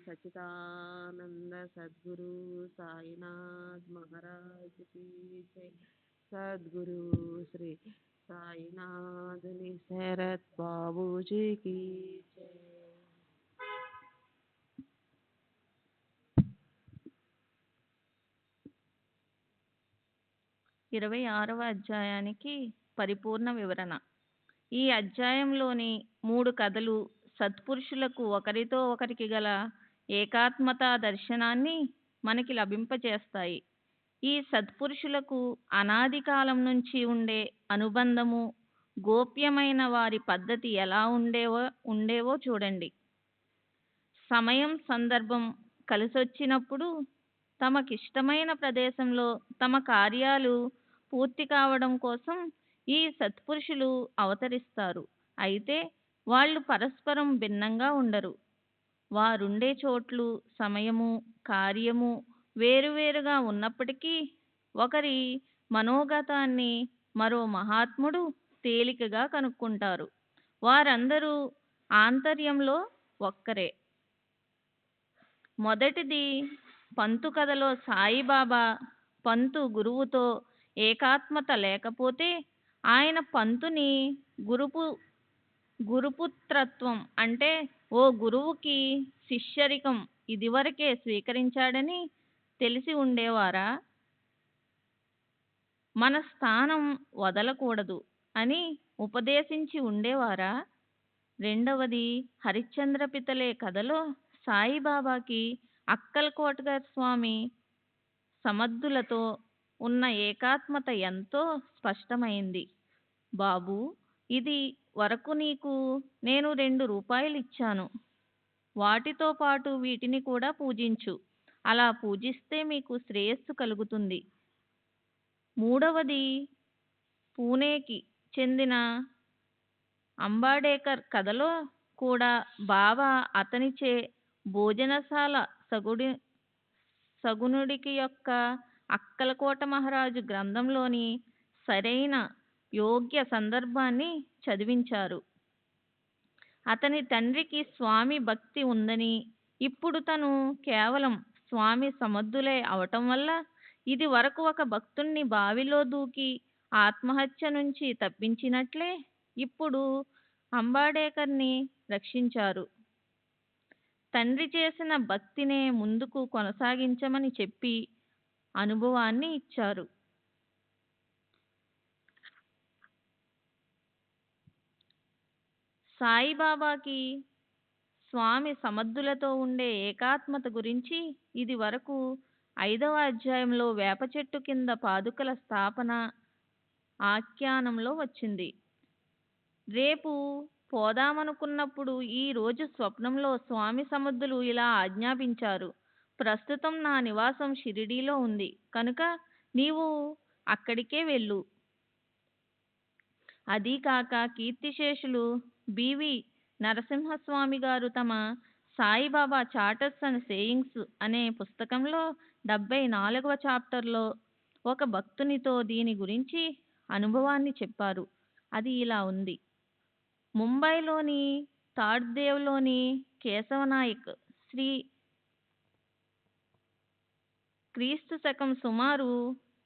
సచిదానంద సద్గురు సాయినాథ్ మహారాజ్ కీ జై. సద్గురు శ్రీ సాయినాథుని శరత్ బాబూజీ కీ జై. 26వ అధ్యాయానికి పరిపూర్ణ వివరణ. ఈ అధ్యాయంలోని 3 కథలు సత్పురుషులకు ఒకరితో ఒకరికి గల ఏకాత్మతా దర్శనాన్ని మనకి లభింపచేస్తాయి. ఈ సత్పురుషులకు అనాది కాలం నుంచి ఉండే అనుబంధము, గోప్యమైన వారి పద్ధతి ఎలా ఉండేవో చూడండి. సమయం, సందర్భం కలిసొచ్చినప్పుడు తమకిష్టమైన ప్రదేశంలో తమ కార్యాలు పూర్తి కావడం కోసం ఈ సత్పురుషులు అవతరిస్తారు. అయితే వాళ్ళు పరస్పరం భిన్నంగా ఉండరు. వారుండే చోట్లు, సమయము, కార్యము వేరువేరుగా ఉన్నప్పటికీ ఒకరి మనోగతాన్ని మరో మహాత్ముడు తేలికగా కనుక్కుంటారు. వారందరూ ఆంతర్యంలో ఒక్కరే. మొదటిది పంతు కథలో సాయిబాబా పంతు గురువుతో ఏకాత్మత లేకపోతే ఆయన పంతుని గురుపుత్రత్వం అంటే ఓ గురువుకి శిష్యరికం ఇదివరకే స్వీకరించాడని తెలిసి ఉండేవారా? మన స్థానం వదలకూడదు అని ఉపదేశించి ఉండేవారా? రెండవది హరిశ్చంద్ర పితలే కథలో సాయిబాబాకి అక్కల్కోట్కర్ స్వామి సమర్థులతో ఉన్న ఏకాత్మత ఎంతో స్పష్టమైంది. బాబూ, ఇది వరకు నీకు నేను 2 రూపాయలు ఇచ్చాను. వాటితో పాటు వీటిని కూడా పూజించు. అలా పూజిస్తే మీకు శ్రేయస్సు కలుగుతుంది. మూడవది పూణేకి చెందిన అంబాడేకర్ కథలో కూడా బాబా అతనిచే భోజనశాల సగునుడికి యొక్క అక్కలకోట మహారాజు గ్రంథంలోని సరైన యోగ్య సందర్భాన్ని చదివించారు. అతని తండ్రికి స్వామి భక్తి ఉందని, ఇప్పుడు తను కేవలం స్వామి సమర్థులే అవటం వల్ల ఇది వరకు ఒక భక్తుణ్ణి బావిలో దూకి ఆత్మహత్య నుంచి తప్పించినట్లే ఇప్పుడు అంబాడేకర్ని రక్షించారు. తండ్రి చేసిన భక్తినే ముందుకు కొనసాగించమని చెప్పి అనుభవాన్ని ఇచ్చారు. సాయిబాబాకి స్వామి సమర్థులతో ఉండే ఏకాత్మత గురించి ఇది వరకు 5వ అధ్యాయంలో వేప చెట్టు కింద పాదుకల స్థాపన ఆఖ్యానంలో వచ్చింది. రేపు పోదామనుకున్నప్పుడు ఈ రోజు స్వప్నంలో స్వామి సమర్థులు ఇలా ఆజ్ఞాపించారు. ప్రస్తుతం నా నివాసం షిరిడీలో ఉంది కనుక నీవు అక్కడికే వెళ్ళు. అదీ కాక కీర్తిశేషులు బివి నరసింహస్వామి గారు తమ సాయిబాబా చార్టర్స్ అండ్ సేయింగ్స్ అనే పుస్తకంలో 74వ చాప్టర్లో ఒక భక్తునితో దీని గురించి అనుభవాన్ని చెప్పారు. అది ఇలా ఉంది. ముంబైలోని తాడ్దేవ్లోని కేశవనాయక్ క్రీస్తు శకం సుమారు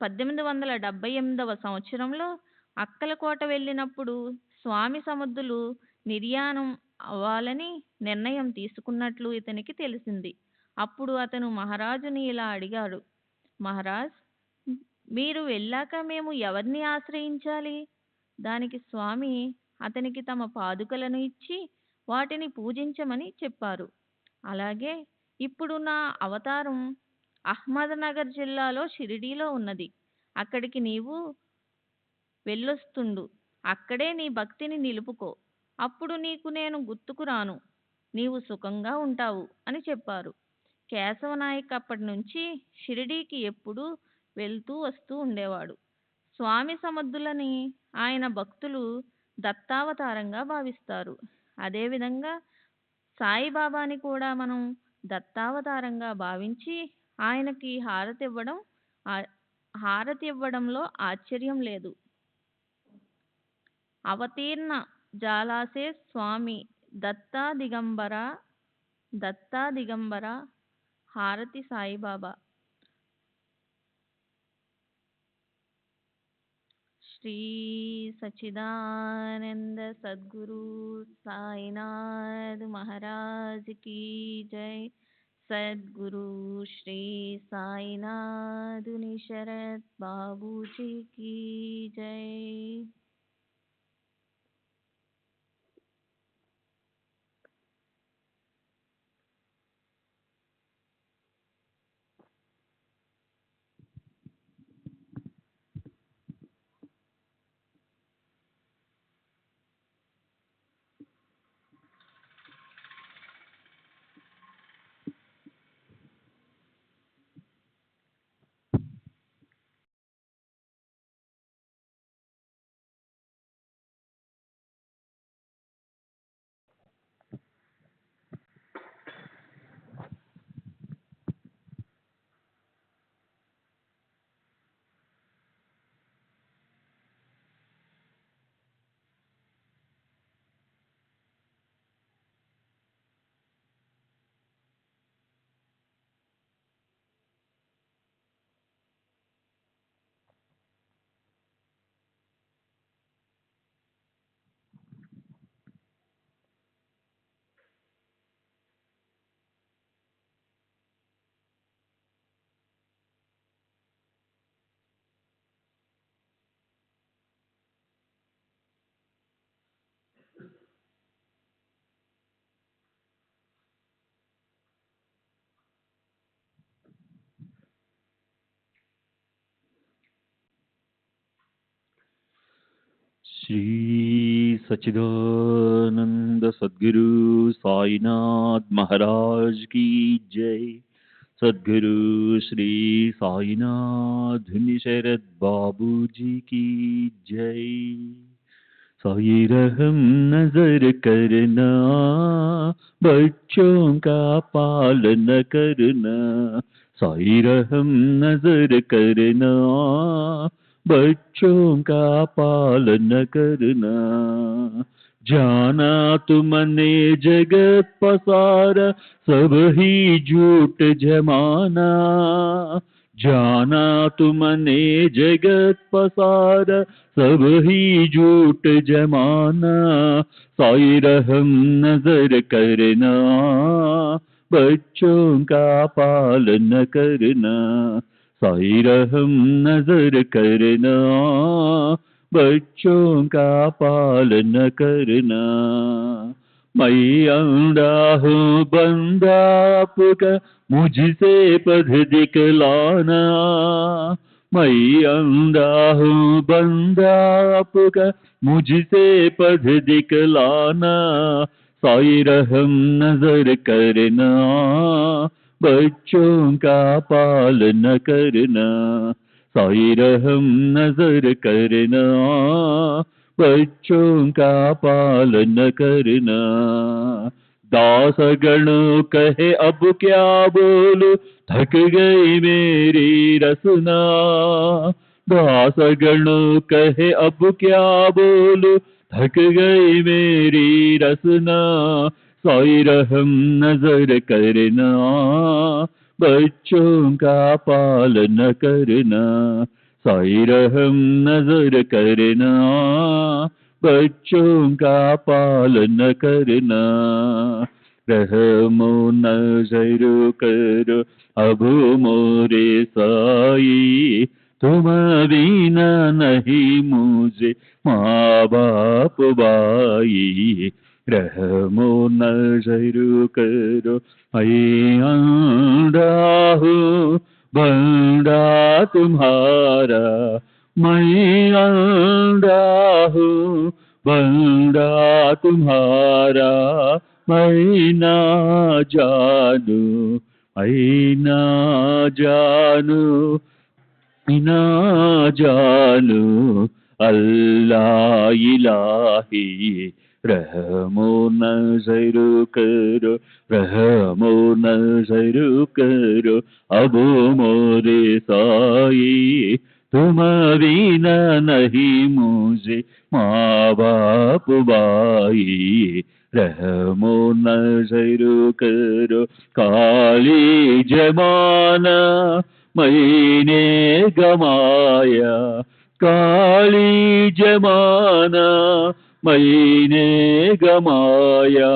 1878వ సంవత్సరంలో అక్కలకోట వెళ్ళినప్పుడు స్వామి సమర్థులు నిర్యాణం అవ్వాలని నిర్ణయం తీసుకున్నట్లు ఇతనికి తెలిసింది. అప్పుడు అతను మహారాజుని ఇలా అడిగాడు. మహారాజ్, మీరు వెళ్ళాక మేము ఎవరిని ఆశ్రయించాలి? దానికి స్వామి అతనికి తమ పాదుకలను ఇచ్చి వాటిని పూజించమని చెప్పారు. అలాగే ఇప్పుడు నా అవతారం అహ్మద్నగర్ జిల్లాలో షిరిడీలో ఉన్నది. అక్కడికి నీవు వెళ్ళొస్తుండు. అక్కడే నీ భక్తిని నిలుపుకో. అప్పుడు నీకు నేను గుర్తుకు రాను. నీవు సుఖంగా ఉంటావు అని చెప్పారు. కేశవనాయక్ అప్పటి నుంచి షిరిడీకి ఎప్పుడూ వెళ్తూ వస్తూ ఉండేవాడు. స్వామి సమర్థులని ఆయన భక్తులు దత్తావతారంగా భావిస్తారు. అదేవిధంగా సాయిబాబాని కూడా మనం దత్తావతారంగా భావించి ఆయనకి హారతి ఇవ్వడంలో ఆశ్చర్యం లేదు. అవతీర్ణ జాలాసే స్వామి దత్తా దిగంబర హారతి సాయిబాబా. శ్రీ సచ్చిదానంద సద్గురు సాయినాథ్ మహారాజ్ की जय. सद्गुरु श्री साईनाथ निशरत बाबूजी की जय. श्री सच्चिदानंद सद्गुरु साईनाथ महाराज की जय। सद्गुरु श्री साईनाथ शरद बाबू जी की जय। साई रहम नजर करना, बच्चों का पालन करना। साई रहम नजर करना, बच्चों का पालन करना। जाना तुमने जगत पसारा, सब ही झूठ जमाना। जाना तुमने जगत पसारा, सब ही झूठ जमाना। साई रहम नजर करना, बच्चों का पालन करना। साई रहम नजर करना, बच्चों का पालन करना। मैं अंधा हूँ बंदा आपका, मुझसे पथ दिखलाना। मैं अंधा हूँ बंदा आपका, मुझसे पथ दिखलाना। साई रहम नजर करना, बच्चों का पालन करना। साई रहम नजर करना, बच्चों का पालन करना। दास गण कहे अब क्या बोलूं, थक गई मेरी रसना। दास गण कहे अब क्या बोलूं, थक गई मेरी रसना। साई रहम नजर करना, बच्चों का पालन करना। साई रहम नजर करना, बच्चों का पालन करना। रहमो नजर करो अब मोरे साई, तुम बिना नहीं मुझे माँ बाप भाई। रहमो नजर करो, मैं अंधा हूँ बंदा तुम्हारा। मैं अंधा हूँ बंदा तुम्हारा। मैं ना जानू, मैं ना जानू, ना जानू अल्लाह इलाही। रहमो नजर करो, रहमो नजर करो अब मोरे साई। तुम बिना नहीं मुझे माँ बाप भाई। रहमो नजर करो, काली जमाना मैंने गमाया। काली जमाना मैंने गमाया।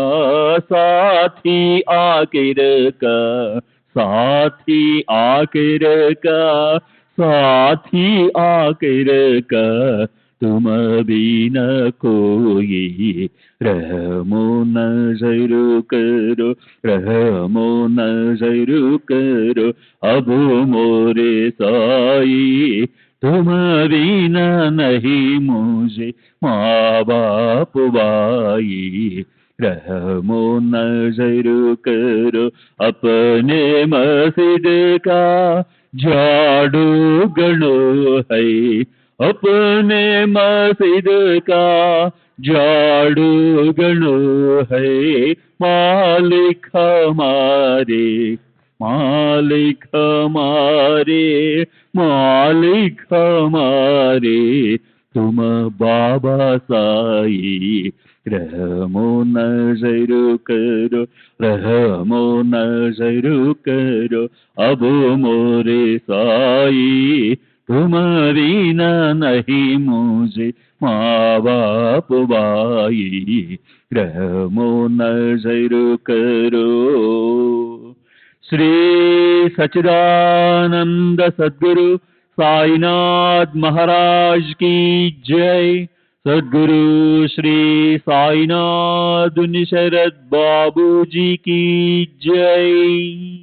साथी आखिर का, साथी आखिर का, साथी आखिर का तुम बिना कोई। रहमो नजर करो, रहमो नजर करो अब मोरे साई। तुम बिना नहीं मुझे माँ बाप भाई। रहमो नजर करो, अपने मस्जिद का झाड़ू गणो है। अपने मस्जिद का झाड़ू गणो है। मालिक हमारे, मालिक हमारे, मालिक हमारे तुम बाबा साई। रहमो नजर करो, रहमो नजर करो अब मोरे साई। तुम बिना नहीं मुझे माँ बाप भाई। रहमो नजर करो। श्री सच्चिदानंद सद्गुरु साईनाथ महाराज की जय। सद्गुरु श्री साईनाथ शरद बाबू जी की जय।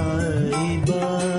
సాయి బాబా